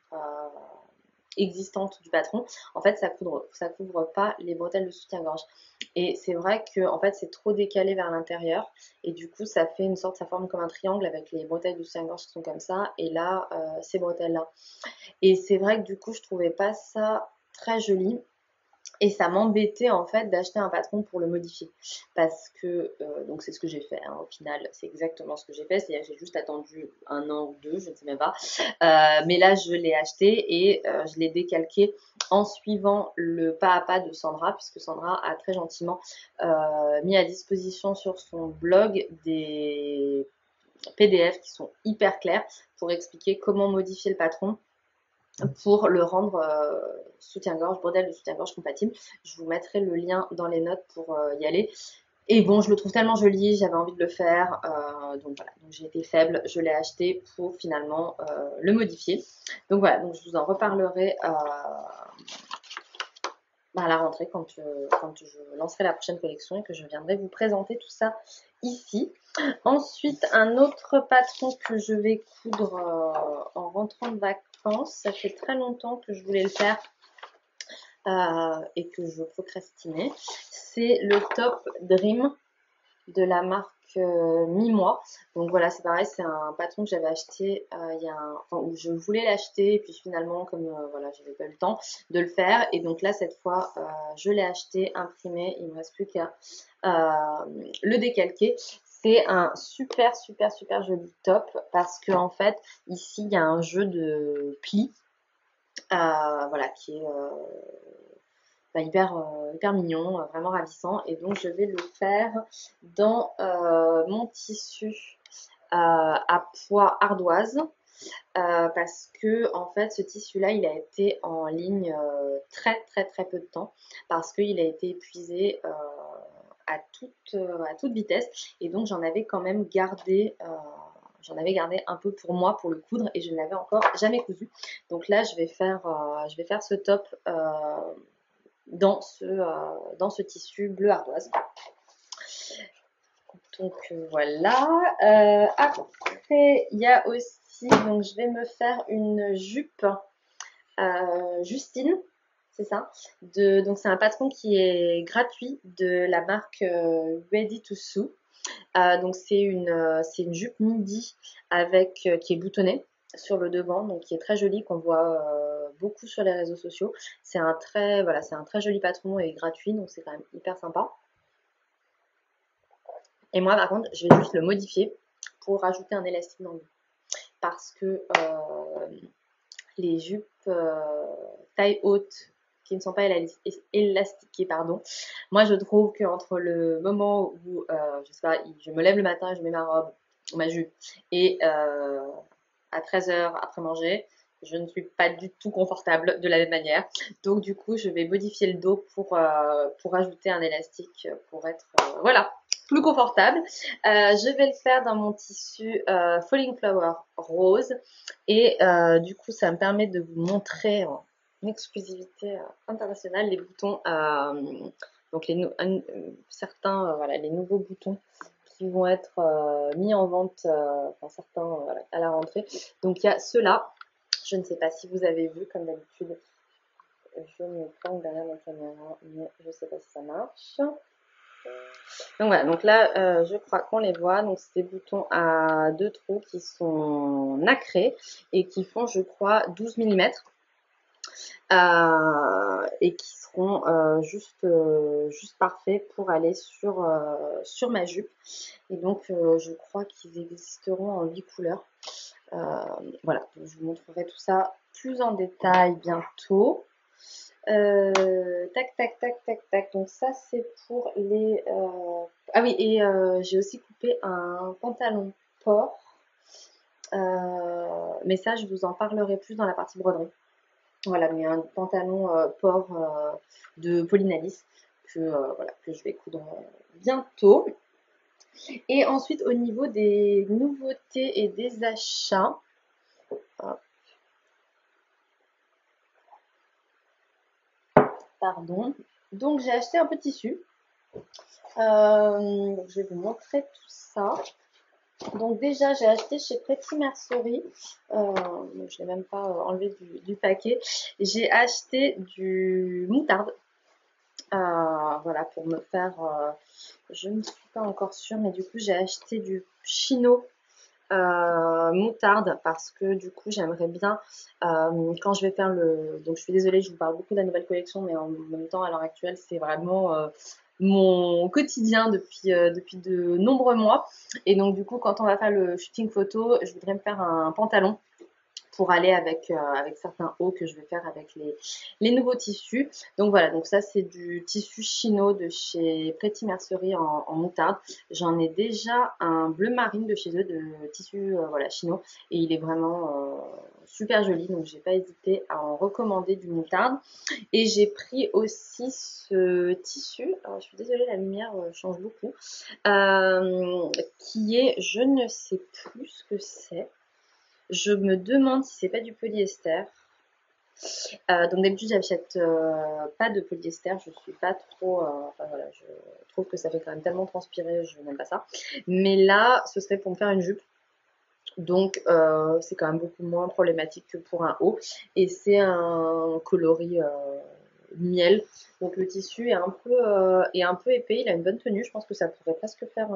existante du patron, en fait ça couvre pas les bretelles de soutien-gorge, et c'est vrai que en fait c'est trop décalé vers l'intérieur, et du coup ça fait une sorte, ça forme comme un triangle avec les bretelles de soutien-gorge qui sont comme ça, et là ces bretelles là, et c'est vrai que du coup je trouvais pas ça très joli, et ça m'embêtait en fait d'acheter un patron pour le modifier, parce que donc c'est ce que j'ai fait hein, au final, c'est exactement ce que j'ai fait, c'est-à-dire que j'ai juste attendu 1 an ou 2, je ne sais même pas, mais là je l'ai acheté, et je l'ai décalqué en suivant le pas à pas de Sandra, puisque Sandra a très gentiment mis à disposition sur son blog des PDF qui sont hyper clairs pour expliquer comment modifier le patron pour le rendre soutien-gorge, bretelle de soutien-gorge compatible. Je vous mettrai le lien dans les notes pour y aller. Et bon, je le trouve tellement joli, j'avais envie de le faire, donc voilà, donc j'ai été faible, je l'ai acheté pour finalement le modifier. Donc voilà, donc je vous en reparlerai à la rentrée quand je lancerai la prochaine collection et que je viendrai vous présenter tout ça ici. Ensuite, un autre patron que je vais coudre en rentrant de vacances. Ça fait très longtemps que je voulais le faire et que je procrastinais. C'est le Top Dream de la marque Mi-Moi. Donc voilà, c'est pareil, c'est un patron que j'avais acheté où je voulais l'acheter et puis finalement comme voilà, j'avais pas eu le temps de le faire, et donc là cette fois je l'ai acheté, imprimé, il me reste plus qu'à le décalquer. C'est un super super super joli top parce que en fait ici il y a un jeu de plis voilà, qui est hyper mignon, vraiment ravissant. Et donc je vais le faire dans mon tissu à pois ardoise. Parce que en fait ce tissu là il a été en ligne très très très peu de temps parce qu'il a été épuisé à toute vitesse, et donc j'en avais quand même gardé un peu pour moi pour le coudre et je ne l'avais encore jamais cousu. Donc là je vais faire ce top dans ce tissu bleu ardoise. Donc voilà. Après il y a aussi, donc je vais me faire une jupe Justine, c'est ça. Donc c'est un patron qui est gratuit de la marque Ready to Sew. Donc c'est une jupe midi qui est boutonnée sur le devant, donc qui est très jolie, qu'on voit beaucoup sur les réseaux sociaux. C'est un très joli patron et gratuit, donc c'est quand même hyper sympa. Et moi par contre je vais juste le modifier pour rajouter un élastique dans le dos, parce que les jupes taille haute qui ne sont pas élastiquées, moi je trouve qu'entre le moment où je sais pas, je me lève le matin et je mets ma robe, ma jupe, et à 13h après manger, je ne suis pas du tout confortable de la même manière. Donc du coup je vais modifier le dos pour ajouter un élastique pour être voilà, plus confortable. Je vais le faire dans mon tissu Falling Flower rose, et du coup ça me permet de vous montrer en exclusivité internationale les boutons, donc certains voilà, les nouveaux boutons qui vont être mis en vente, certains voilà, à la rentrée. Donc il y a ceux-là, je ne sais pas si vous avez vu, comme d'habitude je me planque derrière ma caméra mais je ne sais pas si ça marche. Donc voilà, donc là je crois qu'on les voit. Donc c'est des boutons à 2 trous qui sont nacrés et qui font je crois 12 mm et qui seront juste parfaits pour aller sur ma jupe. Et donc je crois qu'ils existeront en 8 couleurs. Voilà, donc je vous montrerai tout ça plus en détail bientôt. Tac tac tac tac tac, donc ça c'est pour les ah oui, et j'ai aussi coupé un pantalon port, mais ça je vous en parlerai plus dans la partie broderie. Voilà, mais un pantalon port de Polinalis que je vais coudre bientôt. Et ensuite au niveau des nouveautés et des achats, pardon, donc j'ai acheté un peu de tissu. Je vais vous montrer tout ça. Donc déjà j'ai acheté chez Pretty Mercerie, je l'ai même pas enlevé du paquet. J'ai acheté du moutarde, voilà, pour me faire, je ne suis pas encore sûre, mais du coup j'ai acheté du chino moutarde parce que du coup j'aimerais bien quand je vais faire donc je suis désolée, je vous parle beaucoup de la nouvelle collection, mais en même temps à l'heure actuelle c'est vraiment mon quotidien depuis de nombreux mois. Et donc du coup quand on va faire le shooting photo, je voudrais me faire un pantalon pour aller avec certains hauts que je vais faire avec les nouveaux tissus. Donc voilà, donc ça c'est du tissu chino de chez Pretty Mercerie en moutarde. J'en ai déjà un bleu marine de chez eux, de tissu voilà, chino, et il est vraiment super joli, donc j'ai pas hésité à en recommander du moutarde. Et j'ai pris aussi ce tissu, alors, je suis désolée, la lumière change beaucoup, qui est, je ne sais plus ce que c'est. Je me demande si c'est pas du polyester. Donc d'habitude j'achète pas de polyester, je suis pas trop, enfin voilà, je trouve que ça fait quand même tellement transpirer, je n'aime pas ça. Mais là, ce serait pour me faire une jupe. Donc c'est quand même beaucoup moins problématique que pour un haut. Et c'est un coloris miel. Donc le tissu est un peu épais, il a une bonne tenue. Je pense que ça pourrait presque faire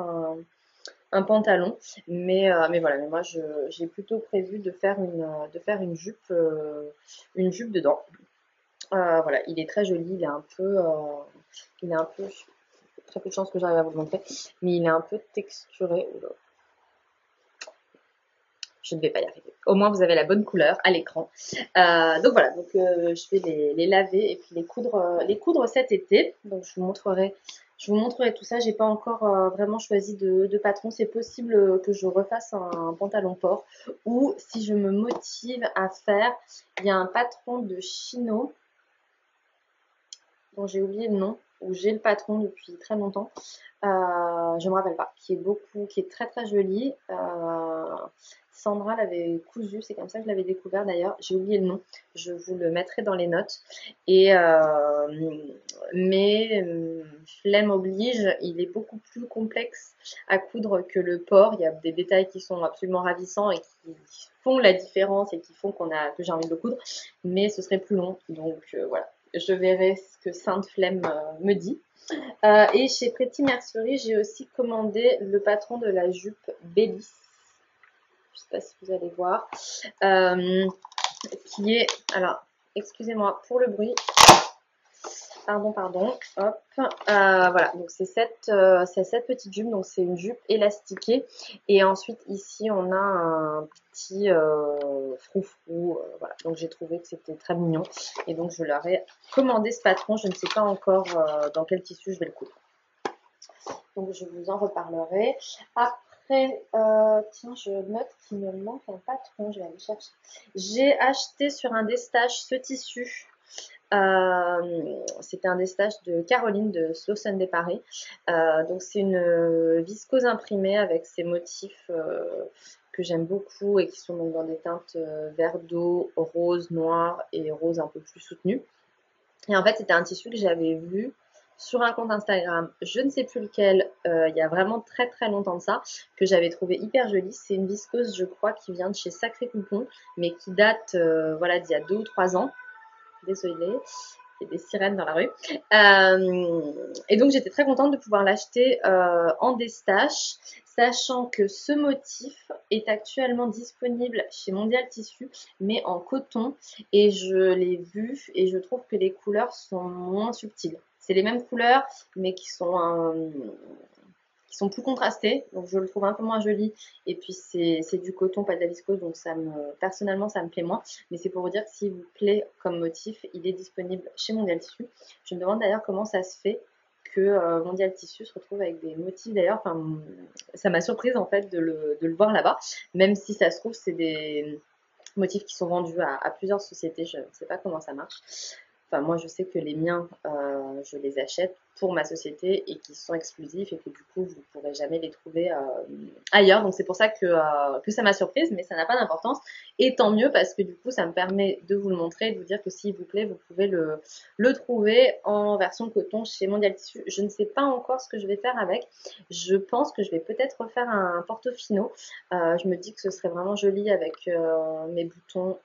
un pantalon. Mais voilà, mais moi j'ai plutôt prévu de faire une jupe dedans. Voilà, il est très joli, il est un peu, très peu de chance que j'arrive à vous le montrer, mais il est un peu texturé. Oula, je ne vais pas y arriver. Au moins, vous avez la bonne couleur à l'écran. Donc voilà, donc je vais les laver et puis les coudre cet été. Donc je vous montrerai tout ça. J'ai pas encore vraiment choisi de patron. C'est possible que je refasse un pantalon port ou si je me motive à faire, il y a un patron de chino dont j'ai oublié le nom, où j'ai le patron depuis très longtemps. Je me rappelle pas, qui est très très joli. Sandra l'avait cousu, c'est comme ça que je l'avais découvert d'ailleurs. J'ai oublié le nom, je vous le mettrai dans les notes. Et mais flemme oblige, il est beaucoup plus complexe à coudre que le port. Il y a des détails qui sont absolument ravissants et qui font la différence et qui font que j'ai envie de le coudre, mais ce serait plus long. Donc voilà, je verrai ce que Sainte Flemme me dit. Et chez Pretty Mercerie, j'ai aussi commandé le patron de la jupe Bellis. Je sais pas si vous allez voir. Qui est... Alors, excusez-moi pour le bruit. Pardon. Hop. Voilà, donc c'est cette petite jupe. Donc c'est une jupe élastiquée. Et ensuite, ici, on a un petit froufrou. Voilà, donc j'ai trouvé que c'était très mignon. Et donc, je leur ai commandé ce patron. Je ne sais pas encore dans quel tissu je vais le coudre. Donc je vous en reparlerai. Après, tiens, je note qu'il me manque un patron, je vais aller chercher. J'ai acheté sur un Destache ce tissu. C'était un Destache de Caroline de Slow Sunday Paris. Donc c'est une viscose imprimée avec ces motifs que j'aime beaucoup et qui sont donc dans des teintes vert d'eau, rose, noir et rose un peu plus soutenu. Et en fait, c'était un tissu que j'avais vu sur un compte Instagram, je ne sais plus lequel, il y a vraiment très très longtemps de ça, que j'avais trouvé hyper joli. C'est une viscose, je crois, qui vient de chez Sacré Coupon, mais qui date voilà, d'il y a 2 ou 3 ans. Désolée, il y a des sirènes dans la rue. Et donc j'étais très contente de pouvoir l'acheter en Destache, sachant que ce motif est actuellement disponible chez Mondial Tissu, mais en coton. Et je l'ai vu et je trouve que les couleurs sont moins subtiles. C'est les mêmes couleurs, mais qui sont plus contrastées, donc je le trouve un peu moins joli. Et puis c'est du coton, pas de la viscose, donc personnellement ça me plaît moins. Mais c'est pour vous dire que s'il vous plaît comme motif, il est disponible chez Mondial Tissu. Je me demande d'ailleurs comment ça se fait que Mondial Tissu se retrouve avec des motifs d'ailleurs. Enfin, ça m'a surprise en fait de le voir là-bas, même si ça se trouve c'est des motifs qui sont vendus à plusieurs sociétés. Je ne sais pas comment ça marche. Enfin, moi, je sais que les miens, je les achète pour ma société et qui sont exclusifs et que du coup, vous ne pourrez jamais les trouver ailleurs. Donc, c'est pour ça que ça m'a surprise, mais ça n'a pas d'importance. Et tant mieux parce que du coup, ça me permet de vous le montrer et de vous dire que s'il vous plaît, vous pouvez le trouver en version coton chez Mondial Tissu. Je ne sais pas encore ce que je vais faire avec. Je pense que je vais peut-être refaire un portofino. Je me dis que ce serait vraiment joli avec mes boutons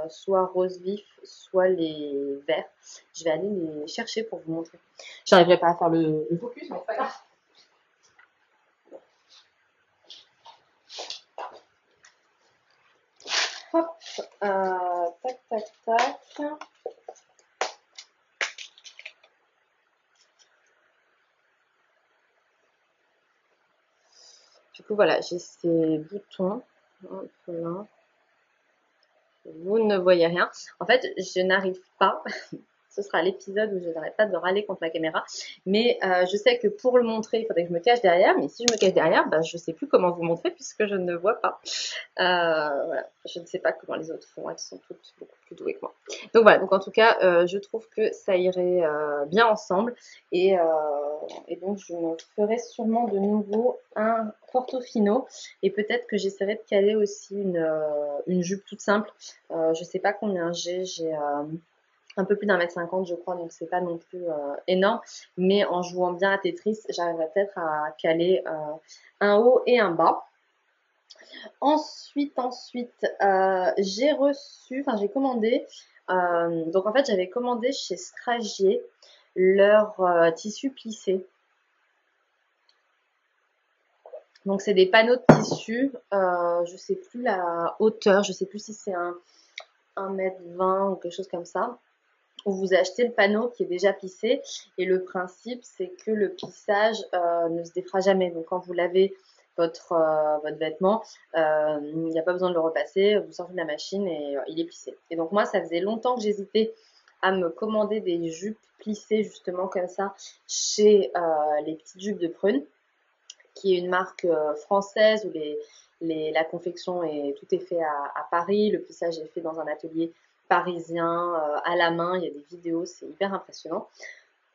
soit rose vif, soit les verts. Je vais aller les chercher pour vous montrer. J'arriverai pas à faire le focus, mais c'est pas grave. Hop, tac. Du coup, voilà, j'ai ces boutons. Hop là. Vous ne voyez rien. En fait, je n'arrive pas, ce sera l'épisode où je n'arrête pas de râler contre la caméra. Mais je sais que pour le montrer, il faudrait que je me cache derrière. Mais si je me cache derrière, bah, je ne sais plus comment vous montrer puisque je ne vois pas. Voilà. Je ne sais pas comment les autres font. Elles sont toutes beaucoup plus douées que moi. Donc voilà. Donc en tout cas, je trouve que ça irait bien ensemble. Et donc je me ferai sûrement de nouveau un Portofino. Et peut-être que j'essaierai de caler aussi une jupe toute simple. Je sais pas combien j'ai un peu plus d'1,50 m je crois, donc c'est pas non plus énorme. Mais en jouant bien à Tetris, j'arriverai peut-être à caler un haut et un bas. Ensuite, j'ai commandé. Donc en fait, j'avais commandé chez Stragier leur tissu plissé. Donc c'est des panneaux de tissu. Je sais plus la hauteur, je sais plus si c'est un 1,20 m ou quelque chose comme ça. Où vous achetez le panneau qui est déjà plissé et le principe c'est que le plissage ne se défera jamais. Donc quand vous lavez votre vêtement, il n'y a pas besoin de le repasser, vous sortez de la machine et il est plissé. Et donc moi ça faisait longtemps que j'hésitais à me commander des jupes plissées justement comme ça chez les petites jupes de Prune, qui est une marque française où la confection tout est fait à Paris, le plissage est fait dans un atelier parisien à la main, il y a des vidéos, c'est hyper impressionnant.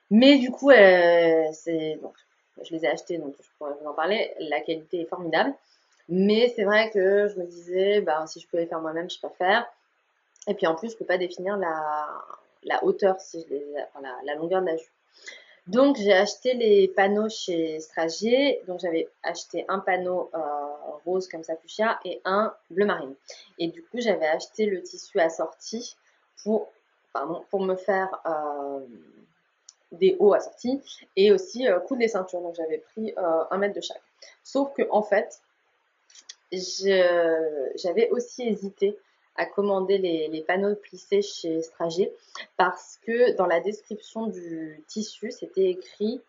Mais du coup, donc, je les ai achetés, donc je pourrais vous en parler. La qualité est formidable. Mais c'est vrai que je me disais, ben, si je pouvais faire moi-même, je préfère. Et puis en plus, je peux pas définir la hauteur, si je enfin, la longueur de la jupe. Donc j'ai acheté les panneaux chez Stragier. Donc j'avais acheté un panneau rose comme ça fuchsia et un bleu marine. Et du coup j'avais acheté le tissu assorti pour me faire des hauts assortis et aussi coudre les ceintures. Donc j'avais pris 1 m de chaque. Sauf que en fait j'avais aussi hésité à commander les panneaux plissés chez Stragier parce que dans la description du tissu, c'était écrit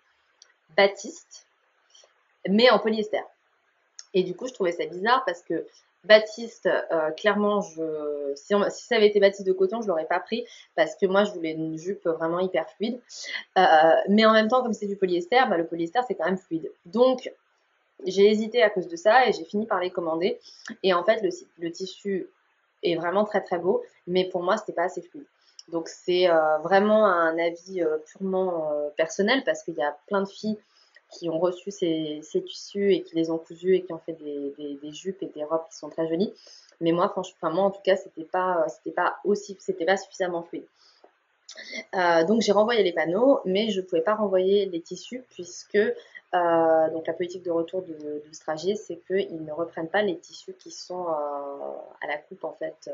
Batiste, mais en polyester. Et du coup, je trouvais ça bizarre parce que Batiste, clairement, si ça avait été Batiste de coton, je l'aurais pas pris parce que moi, je voulais une jupe vraiment hyper fluide. Mais en même temps, comme c'est du polyester, bah, le polyester, c'est quand même fluide. Donc, j'ai hésité à cause de ça et j'ai fini par les commander. Et en fait, le tissu est vraiment très très beau, mais pour moi, c'était pas assez fluide. Donc c'est vraiment un avis purement personnel parce qu'il y a plein de filles qui ont reçu ces tissus et qui les ont cousus et qui ont fait des jupes et des robes qui sont très jolies. Mais moi, franchement, moi en tout cas, c'était pas suffisamment fluide. Donc j'ai renvoyé les panneaux, mais je ne pouvais pas renvoyer les tissus puisque donc la politique de retour de Stragier, c'est qu'ils ne reprennent pas les tissus qui sont à la coupe en fait.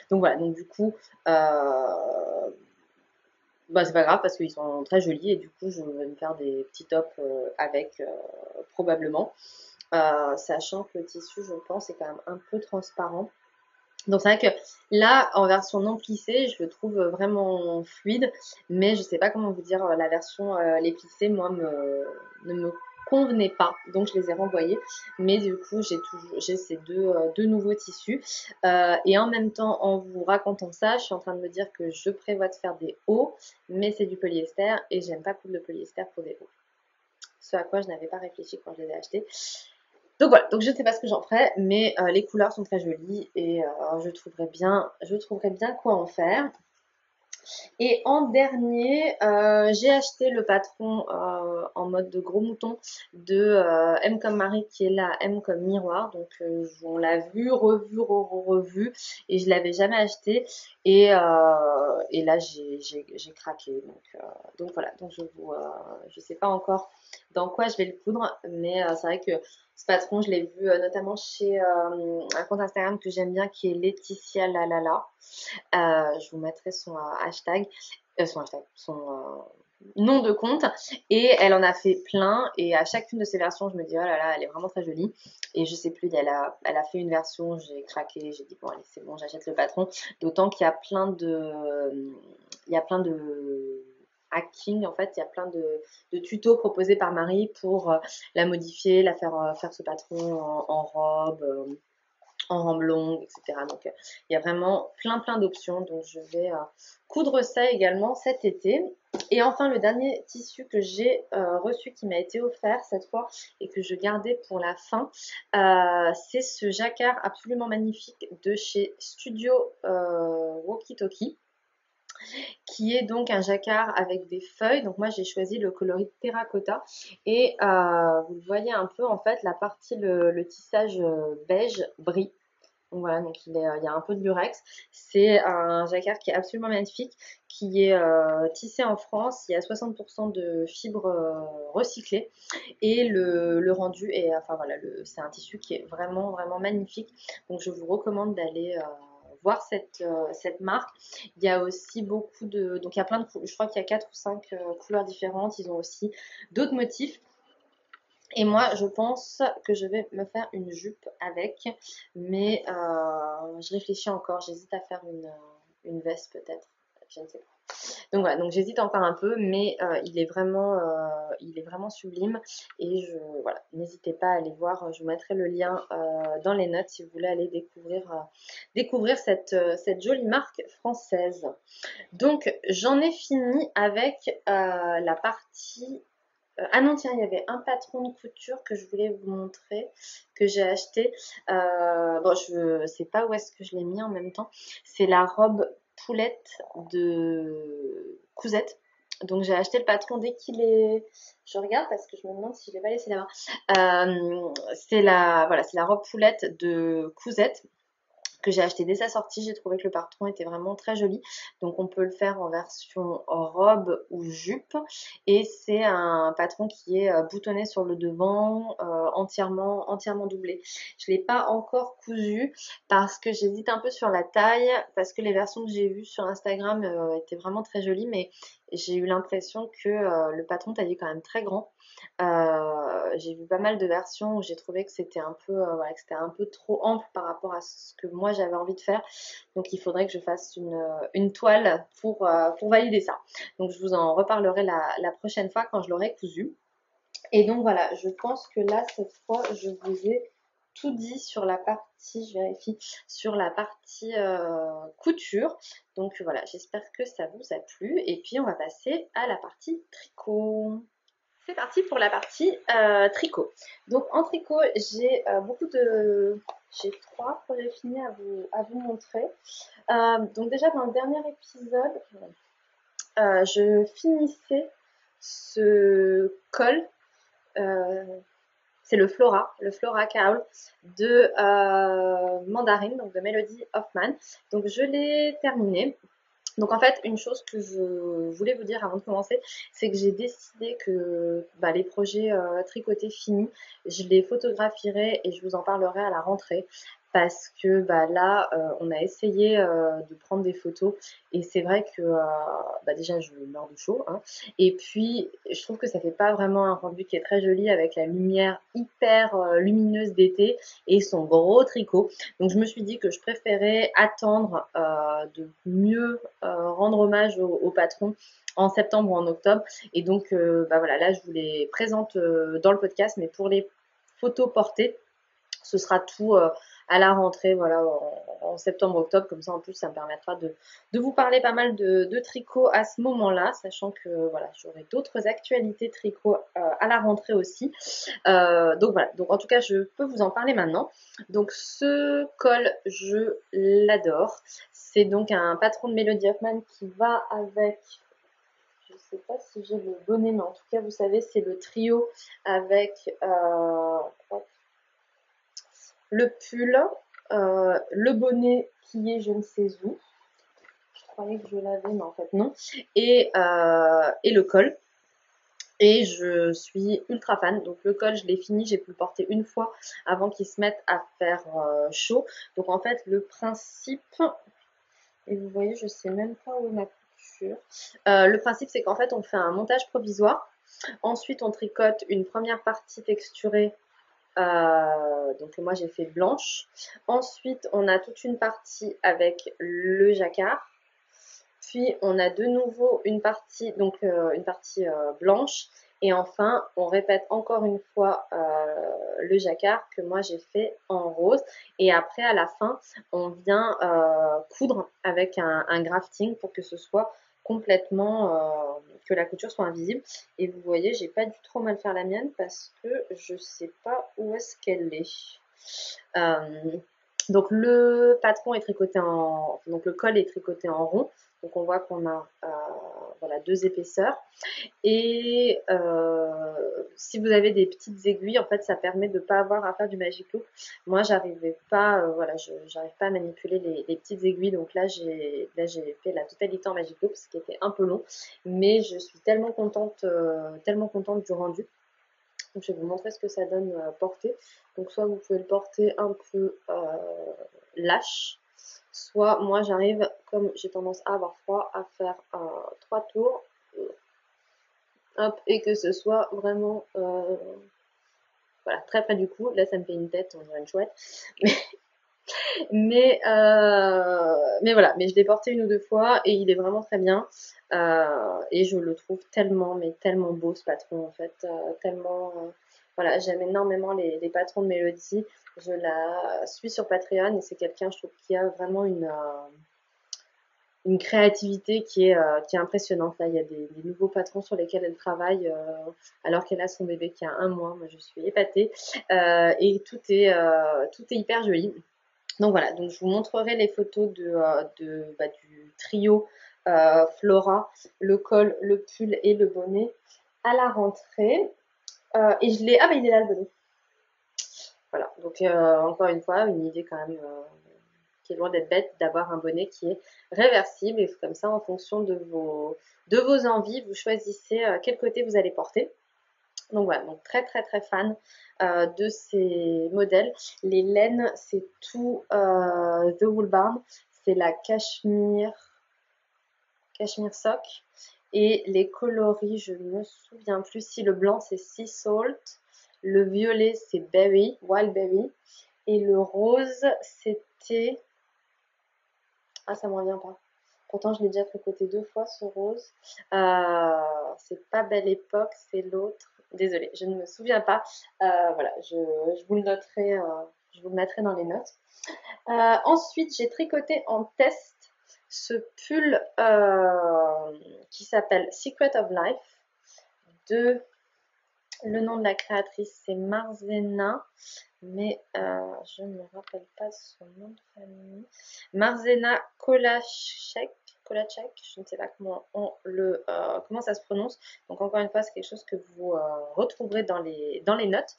Donc voilà, donc du coup, bah, c'est pas grave parce qu'ils sont très jolis et du coup je vais me faire des petits tops avec probablement. Sachant que le tissu, je pense, est quand même un peu transparent. Donc c'est vrai que là, en version non plissée, je le trouve vraiment fluide, mais je sais pas comment vous dire, la version les plissés, moi, ne me convenait pas, donc je les ai renvoyés. Mais du coup, j'ai ces deux nouveaux tissus. Et en même temps, en vous racontant ça, je suis en train de me dire que je prévois de faire des hauts, mais c'est du polyester et j'aime pas coudre le polyester pour des hauts. Ce à quoi je n'avais pas réfléchi quand je les ai achetés. Donc voilà, donc je ne sais pas ce que j'en ferai, mais les couleurs sont très jolies et je trouverai bien quoi en faire. Et en dernier, j'ai acheté le patron en mode de gros mouton de M comme Marie, qui est la M comme miroir. Donc on l'a vu, revu et je l'avais jamais acheté. Et là j'ai craqué. Donc voilà, donc je sais pas encore dans quoi je vais le coudre, mais c'est vrai que ce patron, je l'ai vu notamment chez un compte Instagram que j'aime bien qui est Laetitia Lalala. Je vous mettrai son nom de compte. Et elle en a fait plein. Et à chacune de ces versions, je me dis, oh là là, elle est vraiment très jolie. Et je sais plus, elle a fait une version, j'ai craqué, j'ai dit, bon, allez, c'est bon, j'achète le patron. D'autant qu'il y a plein de hacking, en fait, il y a plein de tutos proposés par Marie pour la modifier, la faire ce patron en robe. en robe longue, etc. Donc il y a vraiment plein d'options. Donc je vais coudre ça également cet été. Et enfin le dernier tissu que j'ai reçu qui m'a été offert cette fois et que je gardais pour la fin, c'est ce jacquard absolument magnifique de chez Studio Walkie Talkie, qui est donc un jacquard avec des feuilles. Donc moi j'ai choisi le coloris terracotta et vous le voyez un peu en fait la partie, le tissage beige brille. Donc voilà, donc il y a un peu de lurex. C'est un jacquard qui est absolument magnifique, qui est tissé en France. Il y a 60% de fibres recyclées et le rendu est, enfin voilà, c'est un tissu qui est vraiment magnifique. Donc je vous recommande d'aller voir cette marque. Il y a aussi beaucoup de, donc il y a plein de, je crois qu'il y a 4 ou 5 couleurs différentes. Ils ont aussi d'autres motifs. Et moi, je pense que je vais me faire une jupe avec, mais je réfléchis encore. J'hésite à faire une veste peut-être. Je ne sais pas. Donc voilà, donc j'hésite encore un peu, mais il est vraiment sublime. Et voilà, n'hésitez pas à aller voir. Je vous mettrai le lien dans les notes si vous voulez aller découvrir cette jolie marque française. Donc j'en ai fini avec la partie. Ah non, tiens, il y avait un patron de couture que je voulais vous montrer, que j'ai acheté. Bon, je sais pas où est-ce que je l'ai mis en même temps. C'est la robe poulette de Cousette. Donc j'ai acheté le patron dès qu'il est. Je regarde parce que je me demande si je l'ai pas laissé là-bas. C'est la robe poulette de Cousette que j'ai acheté dès sa sortie. J'ai trouvé que le patron était vraiment très joli. Donc on peut le faire en version robe ou jupe. Et c'est un patron qui est boutonné sur le devant, entièrement doublé. Je ne l'ai pas encore cousu parce que j'hésite un peu sur la taille, parce que les versions que j'ai vues sur Instagram étaient vraiment très jolies, mais j'ai eu l'impression que le patron taillait quand même très grand. J'ai vu pas mal de versions où j'ai trouvé que c'était un peu, voilà, que c'était un peu trop ample par rapport à ce que moi j'avais envie de faire. Donc il faudrait que je fasse une toile pour valider ça. Donc je vous en reparlerai la prochaine fois quand je l'aurai cousu. Et donc voilà, je pense que là cette fois je vous ai tout dit sur la partie, je vérifie, sur la partie couture. Donc voilà, j'espère que ça vous a plu. Et puis on va passer à la partie tricot. C'est parti pour la partie tricot. Donc en tricot, j'ai j'ai 3 projets finis à vous montrer. Donc déjà dans le dernier épisode, je finissais ce col. C'est le Flora Cowl de Mandarine, donc de Melody Hoffman. Donc je l'ai terminé. Donc en fait, une chose que je voulais vous dire avant de commencer, c'est que j'ai décidé que les projets tricotés finis, je les photographierai et je vous en parlerai à la rentrée. Parce que là, on a essayé de prendre des photos et c'est vrai que déjà je meurs de chaud, hein. Et puis je trouve que ça fait pas vraiment un rendu qui est très joli avec la lumière hyper lumineuse d'été et son gros tricot. Donc je me suis dit que je préférais attendre de mieux rendre hommage au patron en septembre ou en octobre. Et donc voilà, là je vous les présente dans le podcast, mais pour les photos portées, ce sera tout à la rentrée, voilà, en septembre-octobre. Comme ça, en plus, ça me permettra de vous parler pas mal de tricot à ce moment-là, sachant que voilà, j'aurai d'autres actualités tricot à la rentrée aussi. Donc voilà, donc en tout cas, je peux vous en parler maintenant. Donc ce col, je l'adore. C'est donc un patron de Melody Hoffman qui va avec, je ne sais pas si j'ai le bonnet, mais en tout cas, vous savez, c'est le trio avec le pull, le bonnet qui est je ne sais où. Je croyais que je l'avais, mais en fait non. Et le col. Et je suis ultra fan. Donc le col, je l'ai fini, j'ai pu le porter une fois avant qu'il se mette à faire chaud. Donc en fait, le principe, et vous voyez, je sais même pas où est ma couture. Le principe, c'est qu'en fait, on fait un montage provisoire. Ensuite, on tricote une première partie texturée. Donc moi j'ai fait blanche. Ensuite on a toute une partie avec le jacquard. Puis on a de nouveau une partie, donc une partie blanche. Et enfin, on répète encore une fois le jacquard que moi j'ai fait en rose. Et après, à la fin, on vient coudre avec un grafting pour que ce soit complètement, que la couture soit invisible. Et vous voyez, j'ai pas du tout trop mal faire la mienne parce que je sais pas où est-ce qu'elle est. Donc le patron est tricoté donc le col est tricoté en rond. Donc on voit qu'on a voilà, 2 épaisseurs. Et si vous avez des petites aiguilles, en fait, ça permet de ne pas avoir à faire du magic loop. Moi, j'arrivais pas, voilà, j'arrive pas à manipuler les petites aiguilles. Donc là, j'ai fait la totalité en magic loop, ce qui était un peu long. Mais je suis tellement contente du rendu. Donc, je vais vous montrer ce que ça donne porté. Donc, soit vous pouvez le porter un peu lâche, soit moi j'arrive, comme j'ai tendance à avoir froid, à faire 3 tours, hop, et que ce soit vraiment voilà, très près du cou. Là, ça me fait une tête, on dirait une chouette. Mais voilà, mais je l'ai porté une ou deux fois et il est vraiment très bien. Et je le trouve tellement, mais tellement beau ce patron en fait. Tellement, voilà, j'aime énormément les patrons de Mélodie. Je la suis sur Patreon et c'est quelqu'un, je trouve, qui a vraiment une créativité qui est impressionnante. Là, il y a des nouveaux patrons sur lesquels elle travaille alors qu'elle a son bébé qui a 1 mois. Moi, je suis épatée. Et tout est hyper joli. Donc voilà, donc je vous montrerai les photos du trio Flora, le col, le pull et le bonnet à la rentrée. Et je l'ai... Ah bah il est là le bonnet. Voilà, donc encore une fois, une idée quand même qui est loin d'être bête d'avoir un bonnet qui est réversible et comme ça en fonction de vos envies, vous choisissez quel côté vous allez porter. Donc voilà, donc très très très fan de ces modèles. Les laines, c'est tout The Wool Barn, c'est la cachemire sock. Et les coloris, je ne me souviens plus si le blanc c'est Sea Salt, le violet c'est Berry, Wild Berry, et le rose c'était... Ah, ça me revient pas. Pourtant, je l'ai déjà tricoté 2 fois ce rose. C'est pas Belle Époque, c'est l'autre. Désolée, je ne me souviens pas. Voilà, je vous le noterai, je vous le mettrai dans les notes. Ensuite, j'ai tricoté en test ce pull qui s'appelle Secret of Life de... Le nom de la créatrice, c'est Marzena, mais je ne me rappelle pas son nom de famille. Marzena Kolachek, je ne sais pas comment ça se prononce. Donc encore une fois, c'est quelque chose que vous retrouverez dans les notes.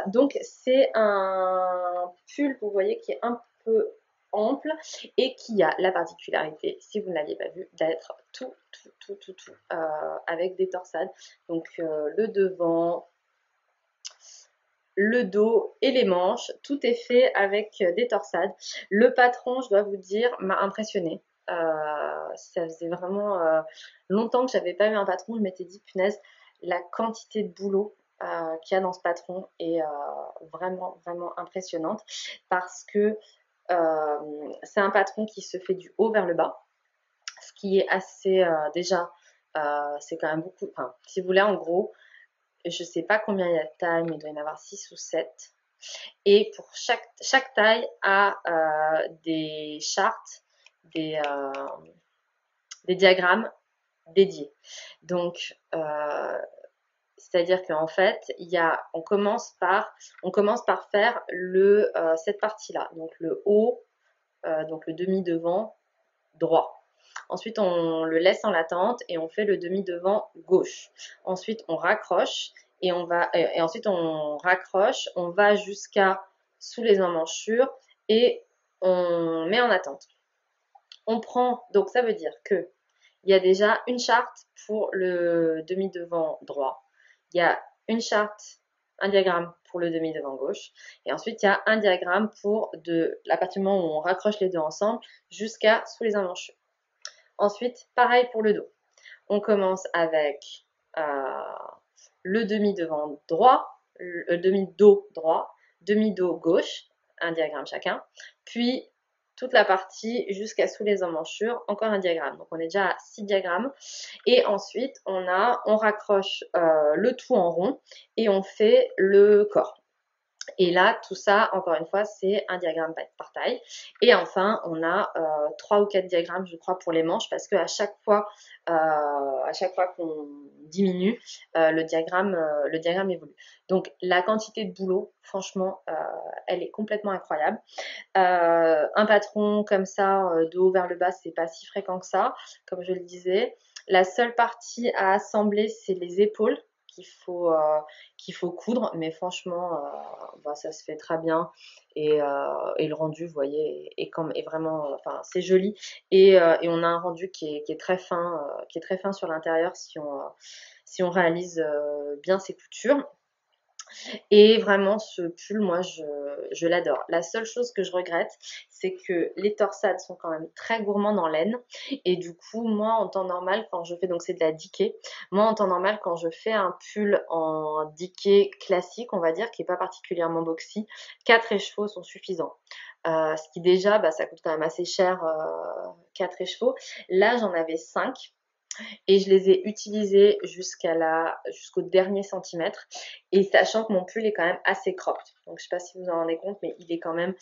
Donc c'est un pull, vous voyez, qui est un peu ample et qui a la particularité, si vous ne l'aviez pas vu, d'être tout avec des torsades. Donc le devant, le dos et les manches, tout est fait avec des torsades. Le patron, je dois vous dire, m'a impressionné. Ça faisait vraiment longtemps que j'avais pas eu un patron. Je m'étais dit, punaise, la quantité de boulot qu'il y a dans ce patron est vraiment impressionnante parce que c'est un patron qui se fait du haut vers le bas, ce qui est assez déjà, c'est quand même beaucoup. Enfin, si vous voulez, en gros, je sais pas combien il y a de tailles, mais il doit y en avoir 6 ou 7. Et pour chaque taille a des chartes, des diagrammes dédiés. Donc, c'est-à-dire qu'en fait, on commence par faire cette partie-là. Donc le haut, donc le demi-devant droit. Ensuite, on le laisse en latente et on fait le demi-devant gauche. Ensuite, on raccroche et ensuite on raccroche, on va jusqu'à sous les emmanchures et on met en attente. On prend, donc ça veut dire que il y a déjà une charte pour le demi-devant droit. Il y a une charte, un diagramme pour le demi-devant gauche. Et ensuite, il y a un diagramme pour à partir du moment où on raccroche les deux ensemble jusqu'à sous les emmanchures. Ensuite, pareil pour le dos. On commence avec le demi-devant droit, le demi-dos droit, demi-dos gauche, un diagramme chacun. Puis, toute la partie jusqu'à sous les emmanchures, encore un diagramme. Donc on est déjà à 6 diagrammes. Et ensuite, on raccroche le tout en rond et on fait le corps. Et là, tout ça, encore une fois, c'est un diagramme par taille. Et enfin, on a 3 ou 4 diagrammes, je crois, pour les manches, parce qu'à chaque fois qu'on diminue, le diagramme évolue. Donc, la quantité de boulot, franchement, elle est complètement incroyable. Un patron comme ça, de haut vers le bas, c'est pas si fréquent que ça, comme je le disais. La seule partie à assembler, c'est les épaules qu'il faut coudre, mais franchement, ça se fait très bien. Et le rendu, vous voyez, est vraiment, enfin, c'est joli. Et on a un rendu qui est très fin sur l'intérieur si on réalise bien ses coutures. Et vraiment, ce pull, moi, je l'adore. La seule chose que je regrette, c'est que les torsades sont quand même très gourmandes en laine. Et du coup, moi, en temps normal, quand je fais, donc c'est de la diquée, moi, en temps normal, quand je fais un pull en diquée classique, on va dire, qui n'est pas particulièrement boxy, 4 écheveaux sont suffisants. Ce qui déjà, ça coûte quand même assez cher, 4 écheveaux. Là, j'en avais 5. Et je les ai utilisés jusqu'au dernier centimètre. Et sachant que mon pull est quand même assez cropped. Donc je sais pas si vous en rendez compte, mais il est quand même,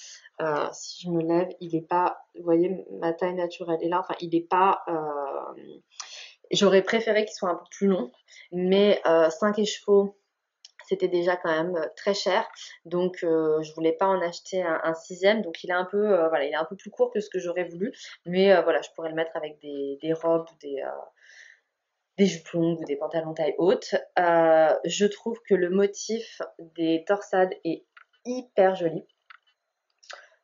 si je me lève, il est pas, vous voyez, ma taille naturelle est là. Enfin, il est pas, j'aurais préféré qu'il soit un peu plus long. Mais 5 écheveaux, c'était déjà quand même très cher, donc je voulais pas en acheter un sixième, donc il est un peu il est un peu plus court que ce que j'aurais voulu, mais voilà, je pourrais le mettre avec des robes ou des jupes longues ou des pantalons taille haute. Je trouve que le motif des torsades est hyper joli.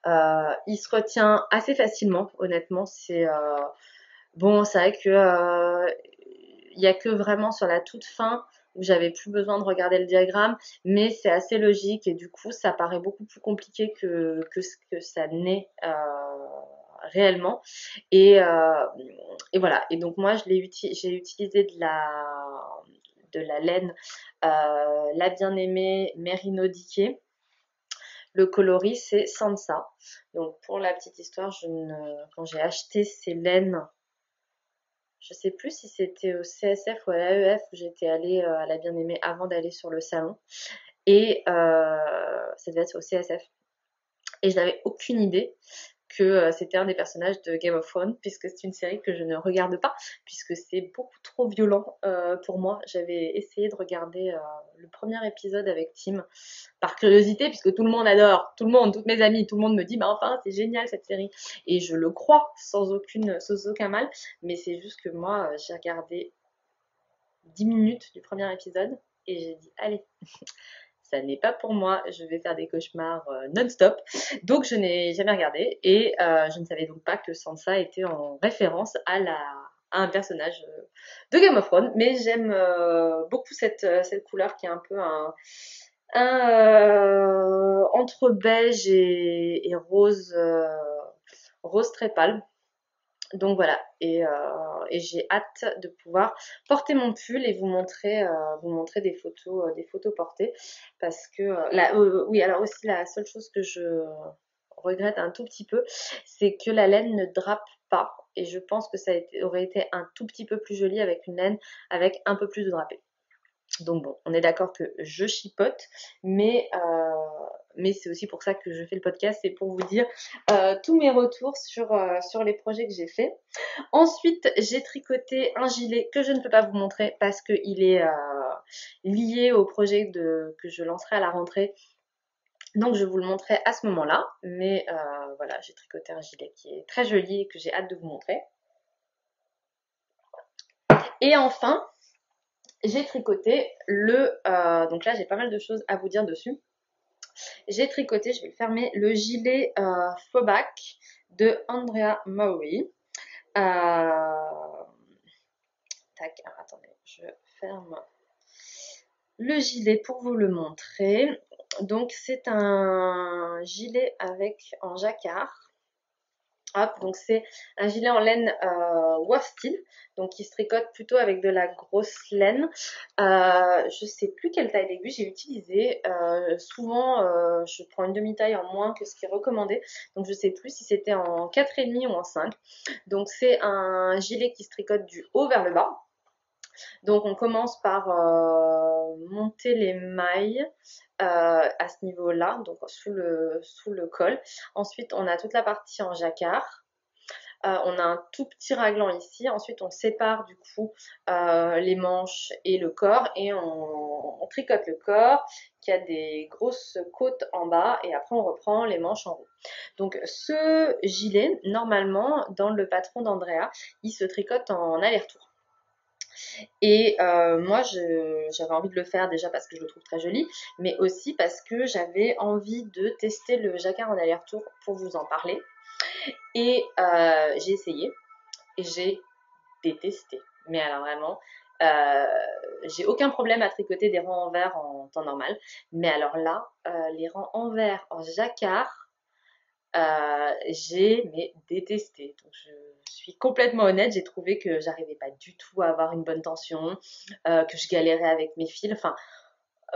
Il se retient assez facilement, honnêtement. C'est vrai que il n'y a que vraiment sur la toute fin où j'avais plus besoin de regarder le diagramme, mais c'est assez logique et du coup ça paraît beaucoup plus compliqué que ce que ça n'est réellement. Et voilà. Et donc moi j'ai utilisé de la laine, la bien-aimée Merino Diquet. Le coloris c'est Sansa. Donc pour la petite histoire, quand j'ai acheté ces laines, je sais plus si c'était au CSF ou à l'AEF où j'étais allée à la bien-aimée avant d'aller sur le salon. Et ça devait être au CSF. Et je n'avais aucune idée que c'était un des personnages de Game of Thrones, puisque c'est une série que je ne regarde pas, puisque c'est beaucoup trop violent pour moi. J'avais essayé de regarder le premier épisode avec Tim, par curiosité, puisque tout le monde adore, tout le monde, toutes mes amies, tout le monde me dit, enfin, c'est génial cette série. Et je le crois sans aucun mal, mais c'est juste que moi, j'ai regardé 10 minutes du premier épisode, et j'ai dit, allez, ça n'est pas pour moi, je vais faire des cauchemars non-stop. Donc je n'ai jamais regardé et je ne savais donc pas que Sansa était en référence à un personnage de Game of Thrones. Mais j'aime beaucoup cette couleur qui est un peu entre beige et rose, rose très pâle. Donc voilà, et j'ai hâte de pouvoir porter mon pull et vous montrer des photos portées, parce que oui, alors aussi la seule chose que je regrette un tout petit peu, c'est que la laine ne drape pas, et je pense que aurait été un tout petit peu plus joli avec une laine avec un peu plus de drapé. Donc bon, on est d'accord que je chipote, mais c'est aussi pour ça que je fais le podcast, c'est pour vous dire tous mes retours sur les projets que j'ai faits. Ensuite, j'ai tricoté un gilet que je ne peux pas vous montrer parce qu'il est lié au projet que je lancerai à la rentrée. Donc je vous le montrerai à ce moment-là. Mais voilà, j'ai tricoté un gilet qui est très joli et que j'ai hâte de vous montrer. Et enfin, j'ai tricoté donc là j'ai pas mal de choses à vous dire dessus. J'ai tricoté, je vais le fermer, le gilet Fauxbac de Andrea Maury. Tac, alors attendez, je ferme le gilet pour vous le montrer. Donc c'est un gilet en jacquard. Hop, donc c'est un gilet en laine Waff Style, donc qui se tricote plutôt avec de la grosse laine. Je sais plus quelle taille d'aiguille j'ai utilisé. Souvent, je prends une demi-taille en moins que ce qui est recommandé. Donc je sais plus si c'était en 4,5 ou en 5. Donc c'est un gilet qui se tricote du haut vers le bas. Donc on commence par monter les mailles à ce niveau-là, donc sous le col. Ensuite, on a toute la partie en jacquard. On a un tout petit raglan ici. Ensuite, on sépare du coup les manches et le corps et on tricote le corps qui a des grosses côtes en bas et après on reprend les manches en haut. Donc ce gilet, normalement, dans le patron d'Andrea, il se tricote en aller-retour. Et moi, j'avais envie de le faire déjà parce que je le trouve très joli, mais aussi parce que j'avais envie de tester le jacquard en aller-retour pour vous en parler. Et j'ai essayé et j'ai détesté. Mais alors vraiment, euh, j'ai aucun problème à tricoter des rangs envers en temps normal. Mais alors là, les rangs envers en jacquard, j'ai détesté. Donc je suis complètement honnête, j'ai trouvé que j'arrivais pas du tout à avoir une bonne tension, que je galérais avec mes fils, enfin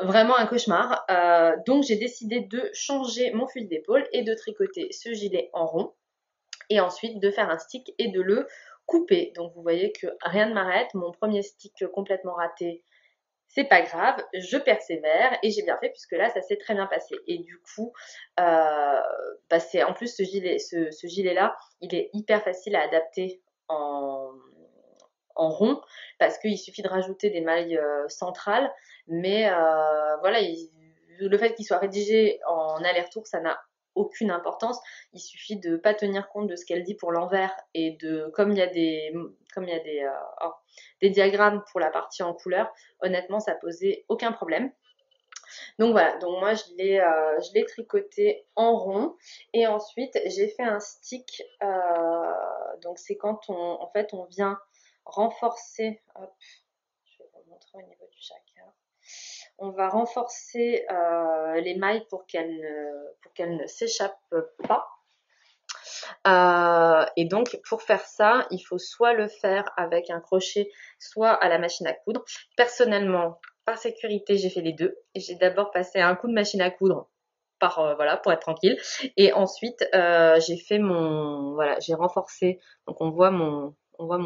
vraiment un cauchemar. Donc j'ai décidé de changer mon fusil d'épaule et de tricoter ce gilet en rond et ensuite de faire un stick et de le couper. Donc vous voyez que rien ne m'arrête, mon premier stick complètement raté, c'est pas grave, je persévère et j'ai bien fait puisque là ça s'est très bien passé. Et du coup, c'est en plus ce gilet là, il est hyper facile à adapter en, en rond parce qu'il suffit de rajouter des mailles centrales, mais voilà, le fait qu'il soit rédigé en aller-retour, ça n'a aucune importance. Il suffit de pas tenir compte de ce qu'elle dit pour l'envers et de comme il y a des diagrammes pour la partie en couleur, honnêtement ça posait aucun problème. Donc voilà, donc moi je l'ai tricoté en rond et ensuite j'ai fait un stick. Donc c'est quand en fait on vient renforcer. Hop, je vais vous montrer au niveau du jacquard. On va renforcer les mailles pour qu'elles ne s'échappent pas. Et donc pour faire ça, il faut soit le faire avec un crochet, soit à la machine à coudre. Personnellement, par sécurité, j'ai fait les deux. J'ai d'abord passé un coup de machine à coudre voilà, pour être tranquille. Et ensuite, j'ai fait j'ai renforcé. Donc on voit mon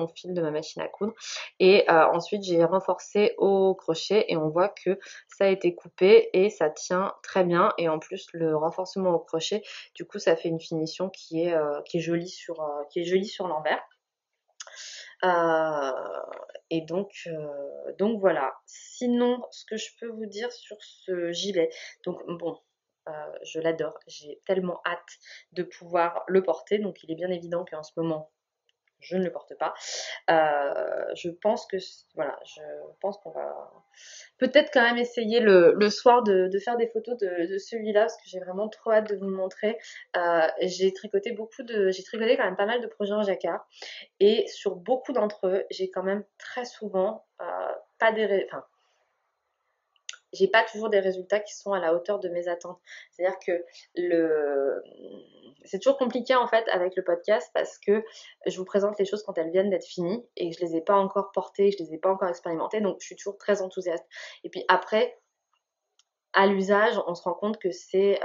fil de ma machine à coudre. Et ensuite, j'ai renforcé au crochet et on voit que ça a été coupé et ça tient très bien. Et en plus, le renforcement au crochet, du coup, ça fait une finition qui est jolie sur l'envers. Et donc voilà. Sinon, ce que je peux vous dire sur ce gilet, donc bon, je l'adore. J'ai tellement hâte de pouvoir le porter. Donc il est bien évident qu'en ce moment, je ne le porte pas. Je pense que voilà, je pense qu'on va peut-être quand même essayer le soir de faire des photos de celui-là parce que j'ai vraiment trop hâte de vous le montrer. J'ai tricoté quand même pas mal de projets en jacquard et sur beaucoup d'entre eux, j'ai quand même très souvent pas des, enfin, j'ai pas toujours des résultats qui sont à la hauteur de mes attentes. C'est-à-dire que c'est toujours compliqué en fait avec le podcast parce que je vous présente les choses quand elles viennent d'être finies et que je les ai pas encore portées, je les ai pas encore expérimentées, donc je suis toujours très enthousiaste. Et puis après, à l'usage, on se rend compte que c'est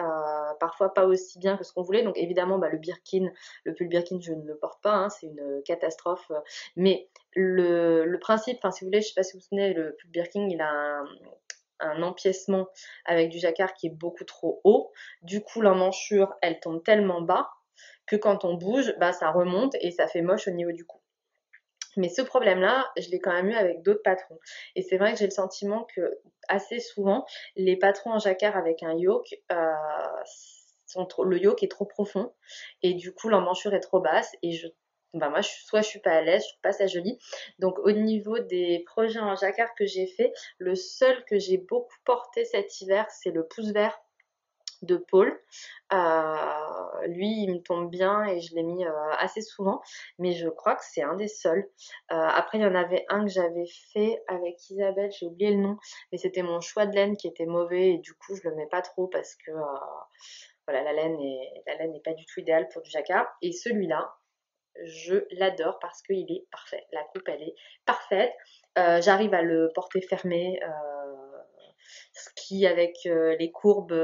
parfois pas aussi bien que ce qu'on voulait. Donc évidemment, le pull Birkin, je ne le porte pas, hein, c'est une catastrophe. Mais le principe, enfin si vous voulez, je sais pas si vous vous souvenez, le pull Birkin, il a un empiècement avec du jacquard qui est beaucoup trop haut. Du coup, l'emmanchure, elle tombe tellement bas que quand on bouge, ça remonte et ça fait moche au niveau du cou. Mais ce problème-là, je l'ai quand même eu avec d'autres patrons. Et c'est vrai que j'ai le sentiment que assez souvent, les patrons en jacquard avec un yoke, le yoke est trop profond et du coup l'emmanchure est trop basse et moi soit je suis pas à l'aise, je trouve pas ça joli. Donc au niveau des projets en jacquard que j'ai fait, le seul que j'ai beaucoup porté cet hiver, c'est le pouce vert de Paul. Lui, il me tombe bien et je l'ai mis assez souvent, mais je crois que c'est un des seuls. Après, il y en avait un que j'avais fait avec Isabelle, j'ai oublié le nom, mais c'était mon choix de laine qui était mauvais et du coup, je le mets pas trop parce que voilà, la laine n'est pas du tout idéale pour du jacquard. Et celui-là, je l'adore parce qu'il est parfait. La coupe, elle est parfaite. J'arrive à le porter fermé, ce qui avec les courbes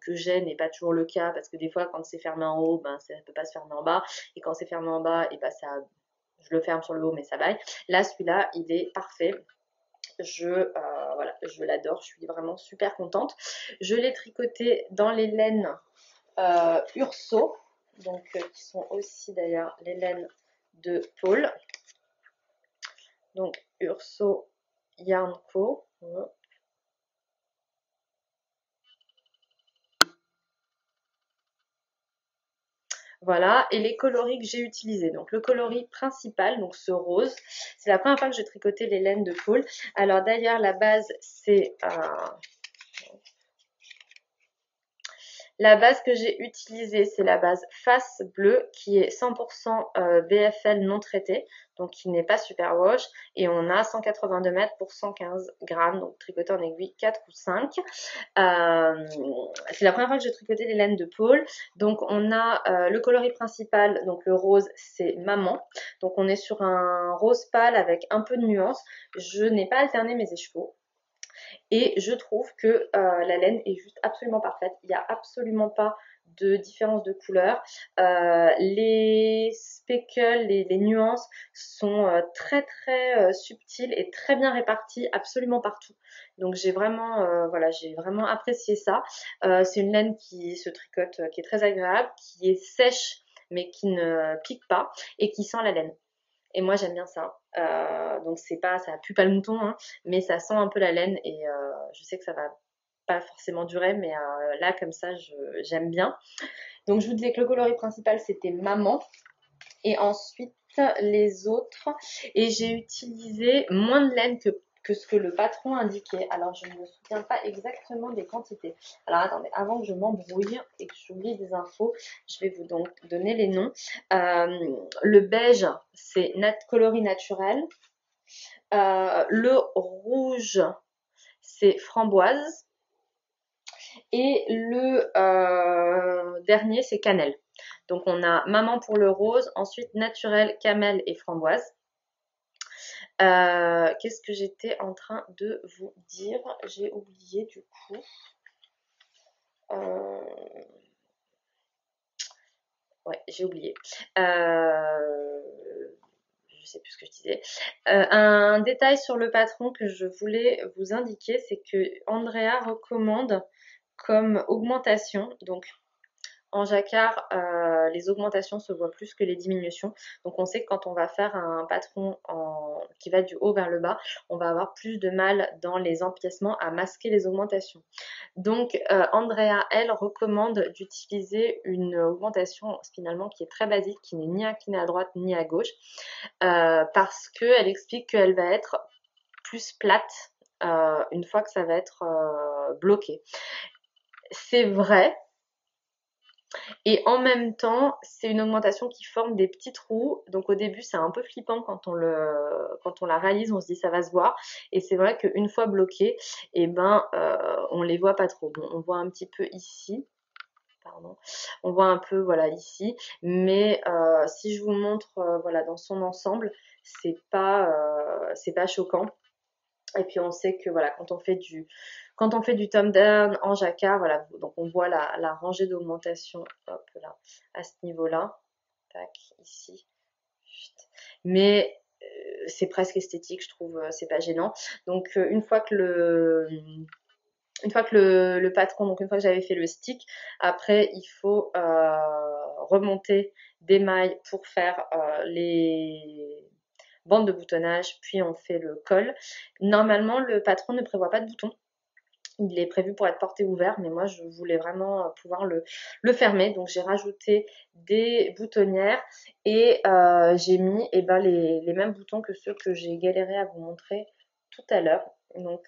que j'ai n'est pas toujours le cas parce que des fois quand c'est fermé en haut, ben, ça ne peut pas se fermer en bas. Et quand c'est fermé en bas, et ben, je le ferme sur le haut mais ça baille. Là, celui-là, il est parfait. Voilà, je l'adore, je suis vraiment super contente. Je l'ai tricoté dans les laines Urso, donc qui sont aussi d'ailleurs les laines de Paul. Donc Urso Yarn Co. Voilà, et les coloris que j'ai utilisés. Donc le coloris principal, donc ce rose, c'est la première fois que j'ai tricoté les laines de Paul. Alors d'ailleurs la base c'est la base que j'ai utilisée, c'est la base face bleue qui est 100% BFL non traité, donc qui n'est pas super wash. Et on a 182 mètres pour 115 grammes, donc tricoté en aiguille 4 ou 5. C'est la première fois que j'ai tricoté les laines de Paul. Donc on a le coloris principal, donc le rose, c'est Maman. Donc on est sur un rose pâle avec un peu de nuance. Je n'ai pas alterné mes écheveaux. Et je trouve que la laine est juste absolument parfaite. Il n'y a absolument pas de différence de couleur. Les speckles, les nuances sont très très subtiles et très bien réparties absolument partout. Donc j'ai vraiment, voilà, j'ai vraiment apprécié ça. C'est une laine qui se tricote, qui est très agréable, qui est sèche mais qui ne pique pas et qui sent la laine. Et moi j'aime bien ça. Donc c'est pas, ça pue pas le mouton, hein, mais ça sent un peu la laine et je sais que ça va pas forcément durer, mais là comme ça j'aime bien. Donc je vous disais que le coloris principal c'était Maman et ensuite les autres, et j'ai utilisé moins de laine que ce que le patron indiquait. Alors je ne me souviens pas exactement des quantités. Alors attendez, avant que je m'embrouille et que j'oublie des infos, je vais vous donc donner les noms. Le beige, c'est coloris naturel. Le rouge, c'est framboise. Et le dernier, c'est cannelle. Donc on a Maman pour le rose, ensuite naturel, camel et framboise. Qu'est-ce que j'étais en train de vous dire? J'ai oublié du coup. Ouais, j'ai oublié. Je sais plus ce que je disais. Un détail sur le patron que je voulais vous indiquer, c'est que Andrea recommande comme augmentation, donc en jacquard, les augmentations se voient plus que les diminutions. Donc on sait que quand on va faire un patron qui va du haut vers le bas, on va avoir plus de mal dans les empiècements à masquer les augmentations. Donc Andrea, elle, recommande d'utiliser une augmentation finalement qui est très basique, qui n'est ni inclinée à droite ni à gauche, parce qu'elle explique qu'elle va être plus plate une fois que ça va être bloqué. C'est vrai. Et en même temps, c'est une augmentation qui forme des petits trous. Donc au début, c'est un peu flippant quand on la réalise, on se dit ça va se voir. Et c'est vrai qu'une fois bloqué, eh ben, on les voit pas trop. Bon, on voit un petit peu ici. Pardon. On voit un peu voilà ici. Mais si je vous montre voilà, dans son ensemble, c'est pas choquant. Et puis on sait que voilà, quand on fait du tom down en jacquard, voilà, donc on voit la rangée d'augmentation, hop là, à ce niveau-là, tac, ici. Mais c'est presque esthétique, je trouve, c'est pas gênant. Donc une fois que le patron, donc une fois que j'avais fait le stick, après il faut remonter des mailles pour faire les bande de boutonnage, puis on fait le col. Normalement, le patron ne prévoit pas de bouton. Il est prévu pour être porté ouvert, mais moi je voulais vraiment pouvoir le fermer. Donc j'ai rajouté des boutonnières et j'ai mis les mêmes boutons que ceux que j'ai galéré à vous montrer tout à l'heure. Donc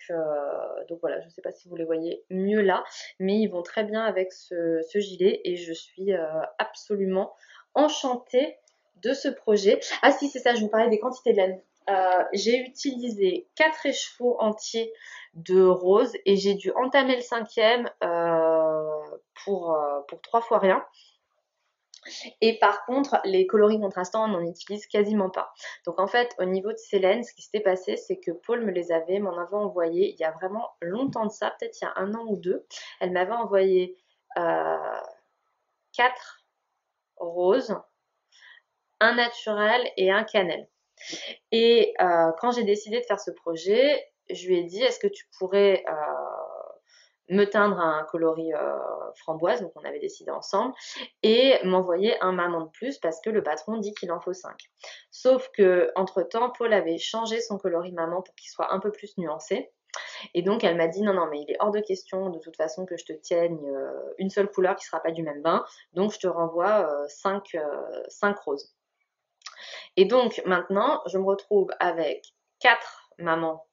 voilà, je ne sais pas si vous les voyez mieux là, mais ils vont très bien avec ce gilet et je suis absolument enchantée de ce projet. Ah si, c'est ça, je vous parlais des quantités de laine. J'ai utilisé 4 écheveaux entiers de rose et j'ai dû entamer le 5e pour 3 fois rien. Et par contre, les coloris contrastants, on n'en utilise quasiment pas. Donc en fait, au niveau de ces laines, ce qui s'était passé, c'est que Paul m'en avait envoyé il y a vraiment longtemps de ça, peut-être il y a 1 an ou 2. Elle m'avait envoyé 4 roses, un naturel et un cannelle. Et quand j'ai décidé de faire ce projet, je lui ai dit, est-ce que tu pourrais me teindre un coloris framboise, donc on avait décidé ensemble, et m'envoyer un maman de plus parce que le patron dit qu'il en faut 5. Sauf que entre temps, Paul avait changé son coloris maman pour qu'il soit un peu plus nuancé. Et donc elle m'a dit non, mais il est hors de question de toute façon que je te tienne une seule couleur qui ne sera pas du même bain, donc je te renvoie 5 roses. Et donc maintenant, je me retrouve avec 4 mamans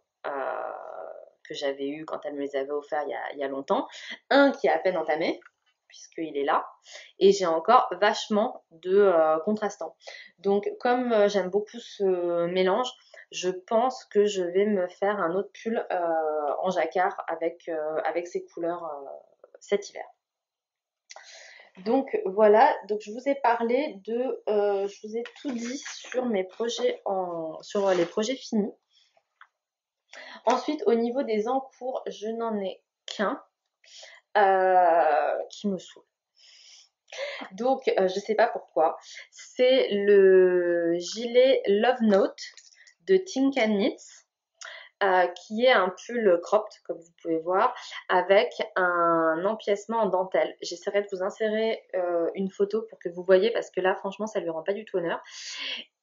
que j'avais eu quand elle me les avait offerts il y a longtemps, un qui est à peine entamé, puisqu'il est là, et j'ai encore vachement de contrastants. Donc comme j'aime beaucoup ce mélange, je pense que je vais me faire un autre pull en jacquard avec ces couleurs cet hiver. Donc voilà, donc je vous ai parlé je vous ai tout dit sur mes projets sur les projets finis. Ensuite, au niveau des encours, je n'en ai qu'un qui me saoule. Donc, je sais pas pourquoi. C'est le gilet Love Note de Think & Knits, qui est un pull cropped, comme vous pouvez voir, avec un empiècement en dentelle. J'essaierai de vous insérer une photo pour que vous voyez, parce que là, franchement, ça lui rend pas du tout honneur.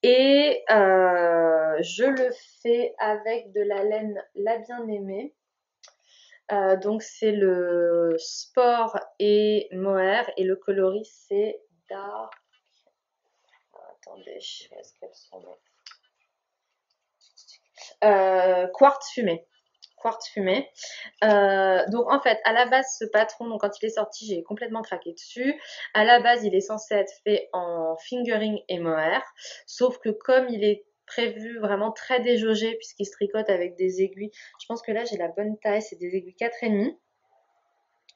Et je le fais avec de la laine La Bien-Aimée. Donc c'est le sport et mohair, et le coloris c'est dark. Attendez, où est-ce qu'elles sont? Quartz fumé. Quartz fumé. Donc en fait, à la base, ce patron, donc quand il est sorti, j'ai complètement craqué dessus. À la base, il est censé être fait en fingering et mohair, sauf que comme il est prévu vraiment très déjaugé, puisqu'il se tricote avec des aiguilles, je pense que là j'ai la bonne taille, c'est des aiguilles 4,5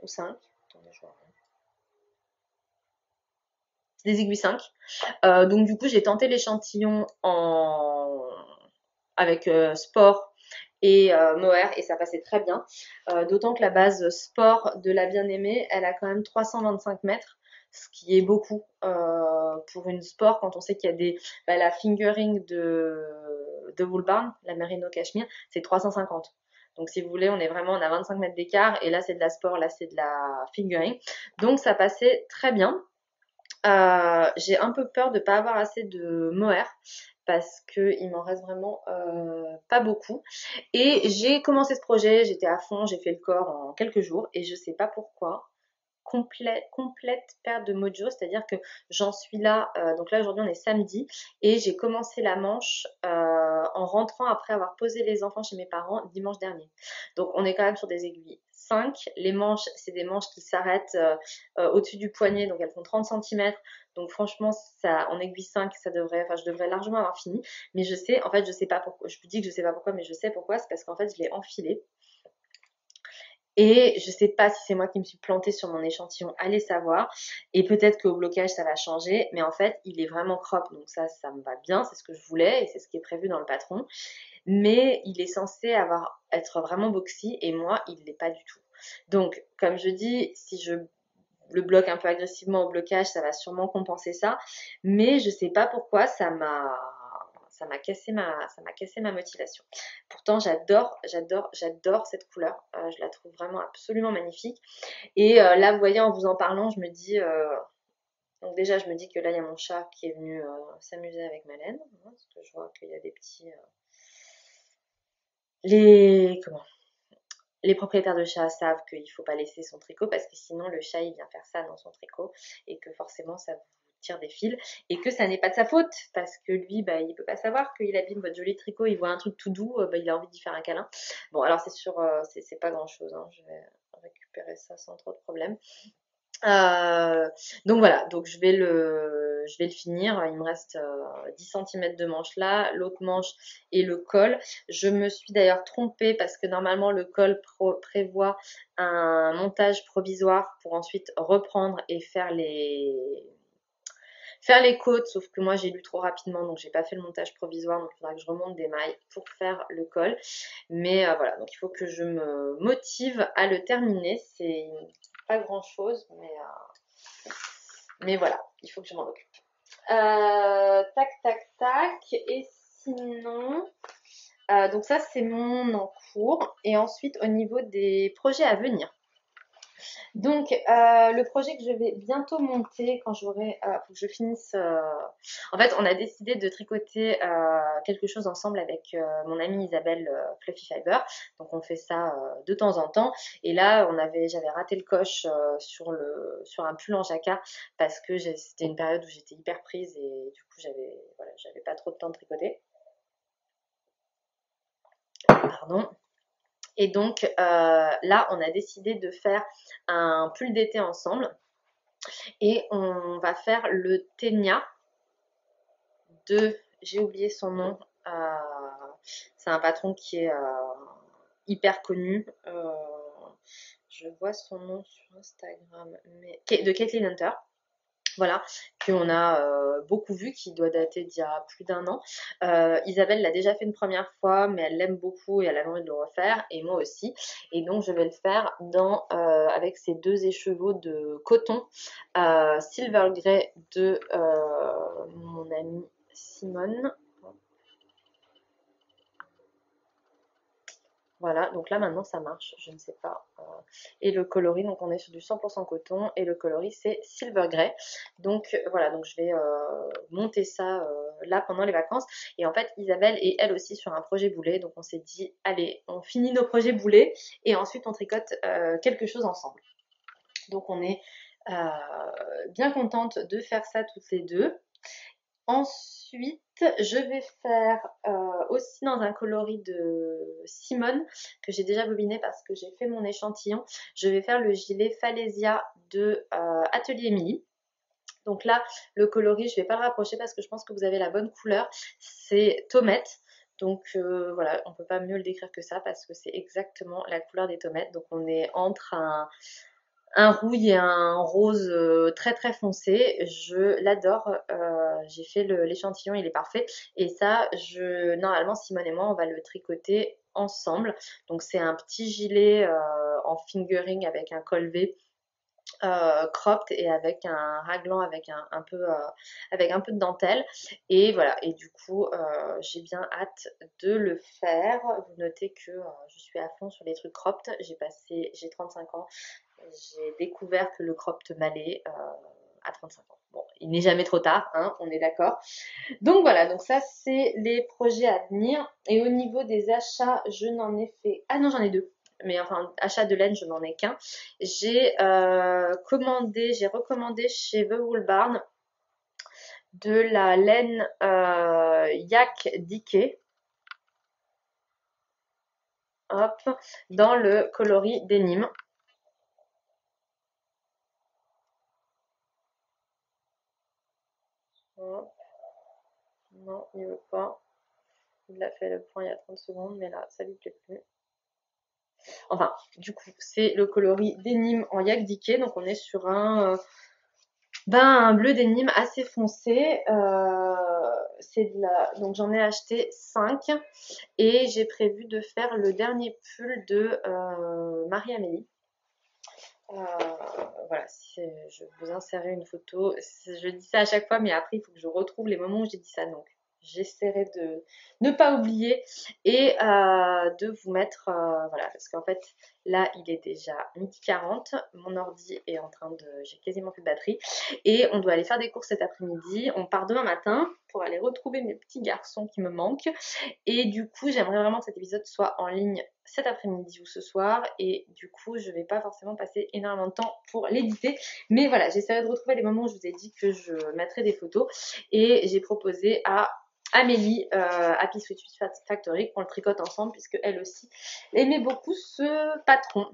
ou 5. Attendez, je vois. C'est des aiguilles 5. Donc du coup, j'ai tenté l'échantillon avec sport et mohair, et ça passait très bien. D'autant que la base sport de La Bien-Aimée, elle a quand même 325 mètres, ce qui est beaucoup pour une sport, quand on sait qu'il y a la fingering de Wool Barn, la Merino Cashmere, c'est 350. Donc si vous voulez, on a 25 mètres d'écart, et là c'est de la sport, là c'est de la fingering. Donc ça passait très bien. J'ai un peu peur de ne pas avoir assez de mohair, parce qu'il m'en reste vraiment pas beaucoup. Et j'ai commencé ce projet, j'étais à fond, j'ai fait le corps en quelques jours, et je sais pas pourquoi, complète perte de mojo, c'est-à-dire que j'en suis là, donc là aujourd'hui on est samedi, et j'ai commencé la manche en rentrant après avoir posé les enfants chez mes parents dimanche dernier. Donc on est quand même sur des aiguilles 5, les manches c'est des manches qui s'arrêtent au-dessus du poignet, donc elles font 30 cm, donc franchement ça, en aiguille 5 je devrais largement avoir fini, mais je sais pas pourquoi, je vous dis que je sais pas pourquoi, mais je sais pourquoi, c'est parce qu'en fait je l'ai enfilé. Et je sais pas si c'est moi qui me suis plantée sur mon échantillon, allez savoir. Et peut-être qu'au blocage ça va changer, mais en fait il est vraiment crop, donc ça me va bien, c'est ce que je voulais et c'est ce qui est prévu dans le patron. Mais il est censé être vraiment boxy, et moi il l'est pas du tout. Donc comme je dis, si je le bloque un peu agressivement au blocage, ça va sûrement compenser ça. Mais je sais pas pourquoi ça m'a cassé ma motivation. Pourtant j'adore cette couleur, je la trouve vraiment absolument magnifique. Et là vous voyez, en vous en parlant, je me dis donc déjà je me dis que là il y a mon chat qui est venu s'amuser avec ma laine, parce que je vois qu'il y a des petits les propriétaires de chats savent qu'il ne faut pas laisser son tricot, parce que sinon le chat il vient faire ça dans son tricot, et que forcément ça vous tire des fils, et que ça n'est pas de sa faute, parce que lui il peut pas savoir qu'il abîme votre joli tricot, il voit un truc tout doux, il a envie d'y faire un câlin. Bon alors c'est sûr, c'est pas grand chose, hein. Je vais récupérer ça sans trop de problème. Euh, donc voilà, donc je vais le finir. Il me reste 10 cm de manche là, l'autre manche et le col. Je me suis d'ailleurs trompée parce que normalement le col prévoit un montage provisoire pour ensuite reprendre et faire les côtes, sauf que moi j'ai lu trop rapidement donc j'ai pas fait le montage provisoire, donc il faudra que je remonte des mailles pour faire le col. Mais voilà, donc il faut que je me motive à le terminer. C'est pas grand chose, mais voilà, il faut que je m'en occupe. Tac, tac, tac. Et sinon, donc ça c'est mon en cours. Et ensuite au niveau des projets à venir. Donc, le projet que je vais bientôt monter quand j'aurai, faut que je finisse. En fait, on a décidé de tricoter quelque chose ensemble avec mon amie Isabelle Fluffy Fiber. Donc, on fait ça de temps en temps. Et là, j'avais raté le coche sur un pull en jacquard parce que c'était une période où j'étais hyper prise et du coup, j'avais pas trop de temps de tricoter. Pardon. Et donc là, on a décidé de faire un pull d'été ensemble. Et on va faire le Ténia de, j'ai oublié son nom, c'est un patron qui est hyper connu. Je vois son nom sur Instagram, mais de Caitlin Hunter. Voilà, qu'on a beaucoup vu, qui doit dater d'il y a plus d'un an. Isabelle l'a déjà fait une première fois, mais elle l'aime beaucoup et elle a envie de le refaire, et moi aussi. Et donc je vais le faire avec ces deux écheveaux de coton Silver Grey de mon amie Simone. Voilà, donc là maintenant ça marche, je ne sais pas. Et le coloris, donc on est sur du 100% coton et le coloris c'est Silver Grey. Donc voilà, donc je vais monter ça là pendant les vacances. Et en fait Isabelle est elle aussi sur un projet boulet, donc on s'est dit allez, on finit nos projets boulets et ensuite on tricote quelque chose ensemble. Donc on est bien contente de faire ça toutes les deux. Ensuite, je vais faire aussi dans un coloris de Simone que j'ai déjà bobiné parce que j'ai fait mon échantillon. Je vais faire le gilet Falaisia de Atelier Emily. Donc là, le coloris, je ne vais pas le rapprocher parce que je pense que vous avez la bonne couleur. C'est Tomette. Donc voilà, on ne peut pas mieux le décrire que ça parce que c'est exactement la couleur des tomates. Donc on est entre un rouille et un rose très très foncé. Je l'adore. J'ai fait l'échantillon, il est parfait. Et ça, normalement, Simone et moi, on va le tricoter ensemble. Donc c'est un petit gilet en fingering avec un col V. Cropped et avec un raglan avec avec un peu de dentelle et voilà, et du coup j'ai bien hâte de le faire. Vous notez que je suis à fond sur les trucs cropped. J'ai 35 ans, j'ai découvert que le cropped m'allait à 35 ans. Bon, il n'est jamais trop tard, hein, on est d'accord. Donc voilà, donc ça c'est les projets à venir. Et au niveau des achats, je n'en ai fait... Ah non, j'en ai deux. Mais enfin, achat de laine, je n'en ai qu'un. J'ai recommandé chez The Wool Barn de la laine Yak Diké. Hop, dans le coloris denim. Hop. Non, il veut pas. Il a fait le point il y a 30 secondes, mais là, ça lui plaît plus. Enfin, du coup, c'est le coloris denim en yak diké. Donc, on est sur un bleu denim assez foncé. Donc, j'en ai acheté 5. Et j'ai prévu de faire le dernier pull de Marie-Amélie. Voilà, je vais vous insérer une photo. Je dis ça à chaque fois, mais après, il faut que je retrouve les moments où j'ai dit ça. Donc, j'essaierai de ne pas oublier et de vous mettre, voilà, parce qu'en fait, là, il est déjà 12h40. Mon ordi est en train de... J'ai quasiment plus de batterie. Et on doit aller faire des courses cet après-midi. On part demain matin pour aller retrouver mes petits garçons qui me manquent. Et du coup, j'aimerais vraiment que cet épisode soit en ligne cet après-midi ou ce soir. Et du coup, je vais pas forcément passer énormément de temps pour l'éditer. Mais voilà, j'essaierai de retrouver les moments où je vous ai dit que je mettrais des photos. Et j'ai proposé à Amélie, Happy Sweet Factory, qu'on le tricote ensemble, puisque elle aussi aimait beaucoup ce patron.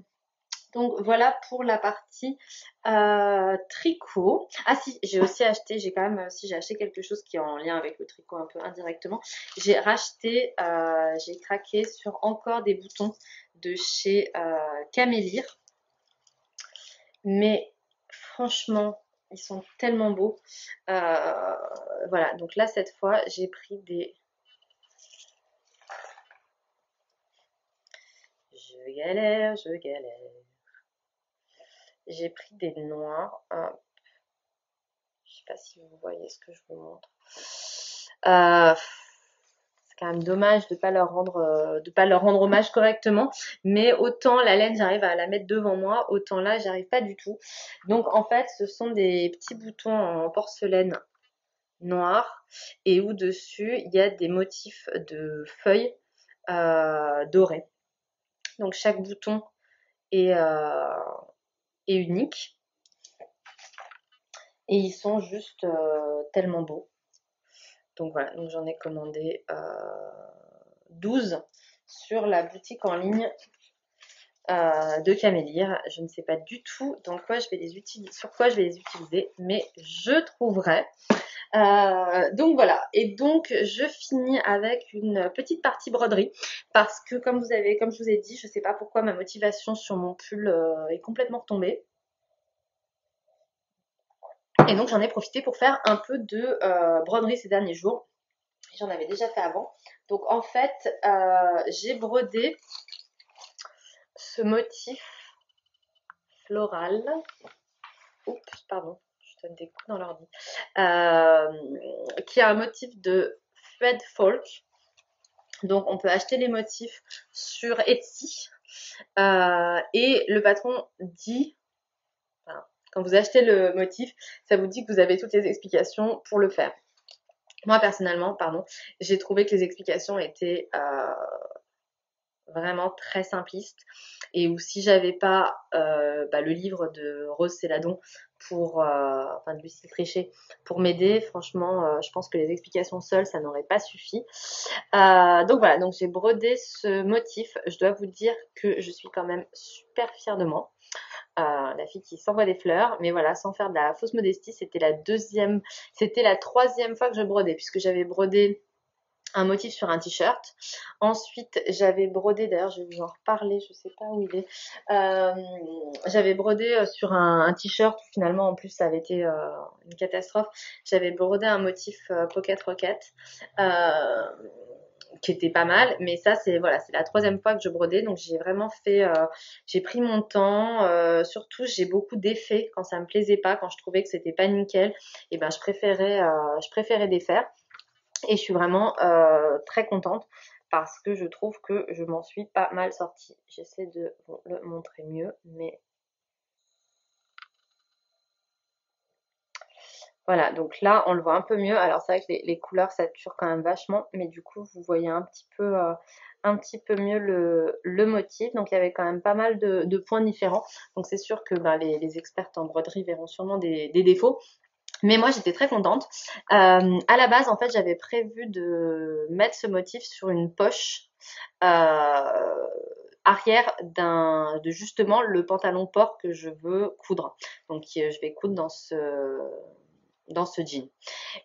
Donc voilà pour la partie tricot. Ah si, j'ai aussi acheté, j'ai quand même, si j'ai acheté quelque chose qui est en lien avec le tricot un peu indirectement. J'ai racheté, j'ai craqué sur encore des boutons de chez Camélire. Mais franchement, ils sont tellement beaux. Voilà, donc là cette fois, j'ai pris des... Je galère, je galère. J'ai pris des noirs. Je sais pas si vous voyez ce que je vous montre. C'est quand même dommage de pas leur rendre hommage correctement. Mais autant la laine, j'arrive à la mettre devant moi, autant là, j'arrive pas du tout. Donc en fait, ce sont des petits boutons en porcelaine noire et au-dessus, il y a des motifs de feuilles dorées. Donc chaque bouton est unique. Et ils sont juste tellement beaux. Donc voilà, donc j'en ai commandé 12 sur la boutique en ligne de Camélire. Je ne sais pas du tout dans quoi je vais les utiliser, sur quoi je vais les utiliser, mais je trouverai. Donc voilà, et donc je finis avec une petite partie broderie parce que comme je vous ai dit, je ne sais pas pourquoi ma motivation sur mon pull est complètement retombée. Et donc j'en ai profité pour faire un peu de broderie ces derniers jours. J'en avais déjà fait avant. Donc en fait, j'ai brodé ce motif floral. Oups, pardon, je donne des coups dans l'ordi. Qui est un motif de thread folk. Donc on peut acheter les motifs sur Etsy. Et le patron dit, enfin, quand vous achetez le motif, ça vous dit que vous avez toutes les explications pour le faire. Moi personnellement, pardon, j'ai trouvé que les explications étaient vraiment très simplistes et où si j'avais pas le livre de Rose Céladon pour enfin de Lucille Trichet pour m'aider, franchement je pense que les explications seules ça n'aurait pas suffi. Donc voilà, donc j'ai brodé ce motif. Je dois vous dire que je suis quand même super fière de moi. La fille qui s'envoie des fleurs, mais voilà, sans faire de la fausse modestie, c'était la troisième fois que je brodais, puisque j'avais brodé un motif sur un t-shirt. Ensuite, j'avais brodé, d'ailleurs, je vais vous en reparler, je sais pas où il est. J'avais brodé sur un t-shirt, finalement, en plus, ça avait été une catastrophe. J'avais brodé un motif Pocket Rocket. Qui était pas mal, mais ça c'est voilà, c'est la troisième fois que je brodais, donc j'ai vraiment fait, j'ai pris mon temps, surtout j'ai beaucoup d'effets quand ça me plaisait pas, quand je trouvais que c'était pas nickel, et ben je préférais défaire, et je suis vraiment très contente parce que je trouve que je m'en suis pas mal sortie. J'essaie de vous le montrer mieux, mais voilà, donc là on le voit un peu mieux. Alors c'est vrai que les couleurs saturent quand même vachement, mais du coup vous voyez un petit peu mieux le motif. Donc il y avait quand même pas mal de points différents. Donc c'est sûr que les expertes en broderie verront sûrement des défauts. Mais moi j'étais très contente. À la base en fait j'avais prévu de mettre ce motif sur une poche arrière de justement le pantalon port que je veux coudre. Donc je vais coudre dans ce jean.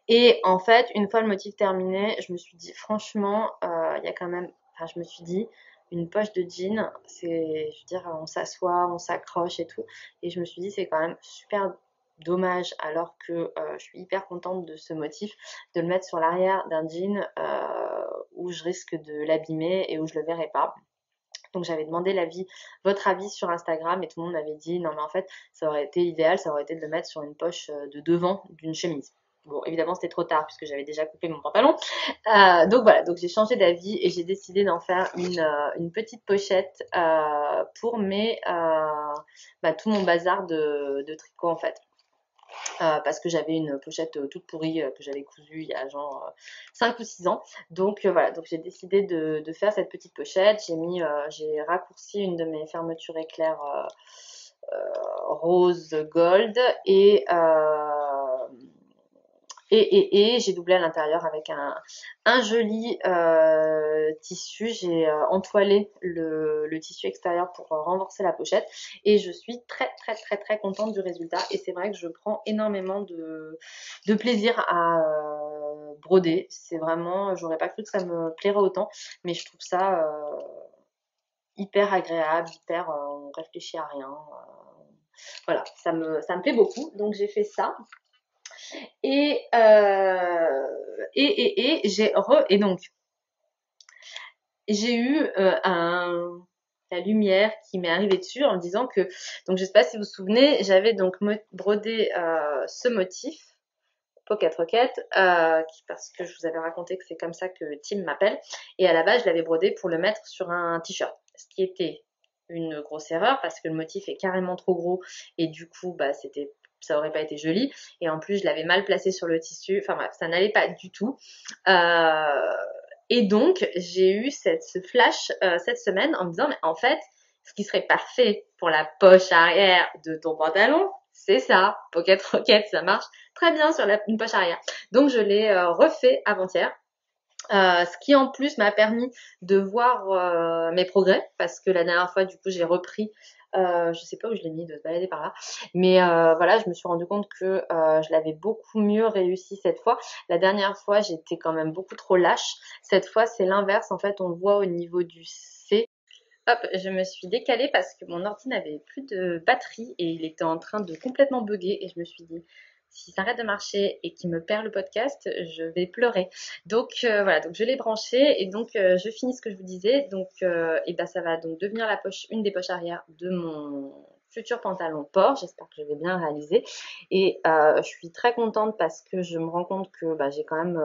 Et en fait, une fois le motif terminé, je me suis dit, franchement, il y a quand même, enfin, je me suis dit, une poche de jean, c'est, je veux dire, on s'assoit, on s'accroche et tout. Et je me suis dit, c'est quand même super dommage, alors que je suis hyper contente de ce motif, de le mettre sur l'arrière d'un jean où je risque de l'abîmer et où je le verrai pas. Donc j'avais demandé votre avis sur Instagram, et tout le monde m'avait dit non mais en fait ça aurait été idéal, ça aurait été de le mettre sur une poche de devant d'une chemise. Bon évidemment c'était trop tard puisque j'avais déjà coupé mon pantalon. Donc voilà, donc j'ai changé d'avis et j'ai décidé d'en faire une petite pochette pour tout mon bazar de tricot en fait. Parce que j'avais une pochette toute pourrie que j'avais cousue il y a genre 5 ou 6 ans. Donc voilà, donc j'ai décidé de faire cette petite pochette. J'ai raccourci une de mes fermetures éclairs rose gold et Et j'ai doublé à l'intérieur avec un joli tissu. J'ai entoilé le tissu extérieur pour renforcer la pochette et je suis très très très très contente du résultat. Et c'est vrai que je prends énormément de plaisir à broder. C'est vraiment, j'aurais pas cru que ça me plairait autant, mais je trouve ça hyper agréable, hyper, on réfléchit à rien. Voilà, ça me plaît beaucoup. Donc j'ai fait ça. Et, et donc, j'ai eu la lumière qui m'est arrivée dessus en me disant que, donc je sais pas si vous vous souvenez, j'avais donc brodé ce motif, Pocket Rocket, parce que je vous avais raconté que c'est comme ça que Tim m'appelle, et à la base je l'avais brodé pour le mettre sur un t-shirt, ce qui était une grosse erreur parce que le motif est carrément trop gros et du coup bah ça aurait pas été joli et en plus je l'avais mal placé sur le tissu, enfin bref ça n'allait pas du tout. Et donc j'ai eu ce flash cette semaine en me disant mais en fait ce qui serait parfait pour la poche arrière de ton pantalon c'est ça, Pocket Rocket, ça marche très bien sur une poche arrière. Donc je l'ai refait avant-hier. Ce qui en plus m'a permis de voir mes progrès parce que la dernière fois du coup j'ai repris je sais pas où je l'ai mis, de se balader par là, mais voilà, je me suis rendu compte que je l'avais beaucoup mieux réussi cette fois. La dernière fois j'étais quand même beaucoup trop lâche, cette fois c'est l'inverse, en fait on le voit au niveau du C. Hop, je me suis décalée parce que mon ordi n'avait plus de batterie et il était en train de complètement bugger et je me suis dit s'il s'arrête de marcher et qu'il me perd le podcast, je vais pleurer. Donc voilà, donc je l'ai branché et donc je finis ce que je vous disais. Donc et ben ça va donc devenir une des poches arrière de mon futur pantalon port. J'espère que je vais bien réaliser. Et je suis très contente parce que je me rends compte que bah, j'ai quand même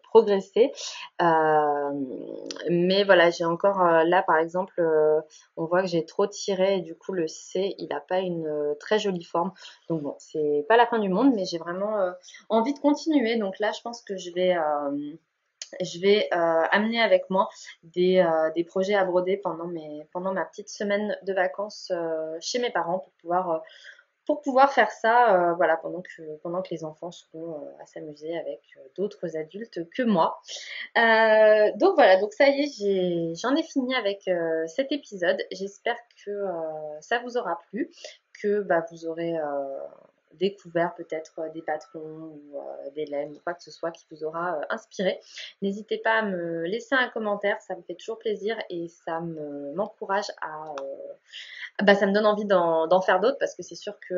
progressé. Euh, mais voilà, j'ai encore là par exemple, on voit que j'ai trop tiré et du coup le C il n'a pas une très jolie forme. Donc bon, c'est pas la fin du monde, mais j'ai vraiment envie de continuer. Donc là, je pense que je vais amener avec moi des projets à broder pendant ma petite semaine de vacances chez mes parents pour pouvoir faire ça voilà, pendant que les enfants seront à s'amuser avec d'autres adultes que moi. Donc voilà, donc ça y est, j'en ai fini avec cet épisode. J'espère que ça vous aura plu, que bah, vous aurez découvert peut-être des patrons ou des lemmes ou quoi que ce soit qui vous aura inspiré. N'hésitez pas à me laisser un commentaire, ça me fait toujours plaisir et ça m'encourage à bah, ça me donne envie d'en faire d'autres parce que c'est sûr que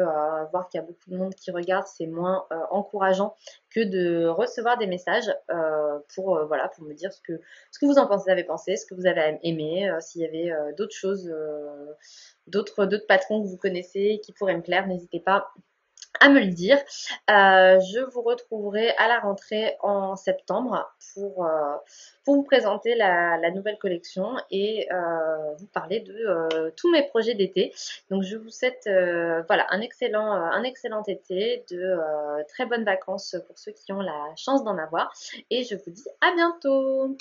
voir qu'il y a beaucoup de monde qui regarde, c'est moins encourageant que de recevoir des messages voilà, pour me dire ce que vous avez pensé, ce que vous avez aimé, s'il y avait d'autres choses, d'autres patrons que vous connaissez qui pourraient me plaire, n'hésitez pas à me le dire. Je vous retrouverai à la rentrée en septembre pour vous présenter la nouvelle collection et vous parler de tous mes projets d'été. Donc je vous souhaite voilà, un excellent été, de très bonnes vacances pour ceux qui ont la chance d'en avoir et je vous dis à bientôt.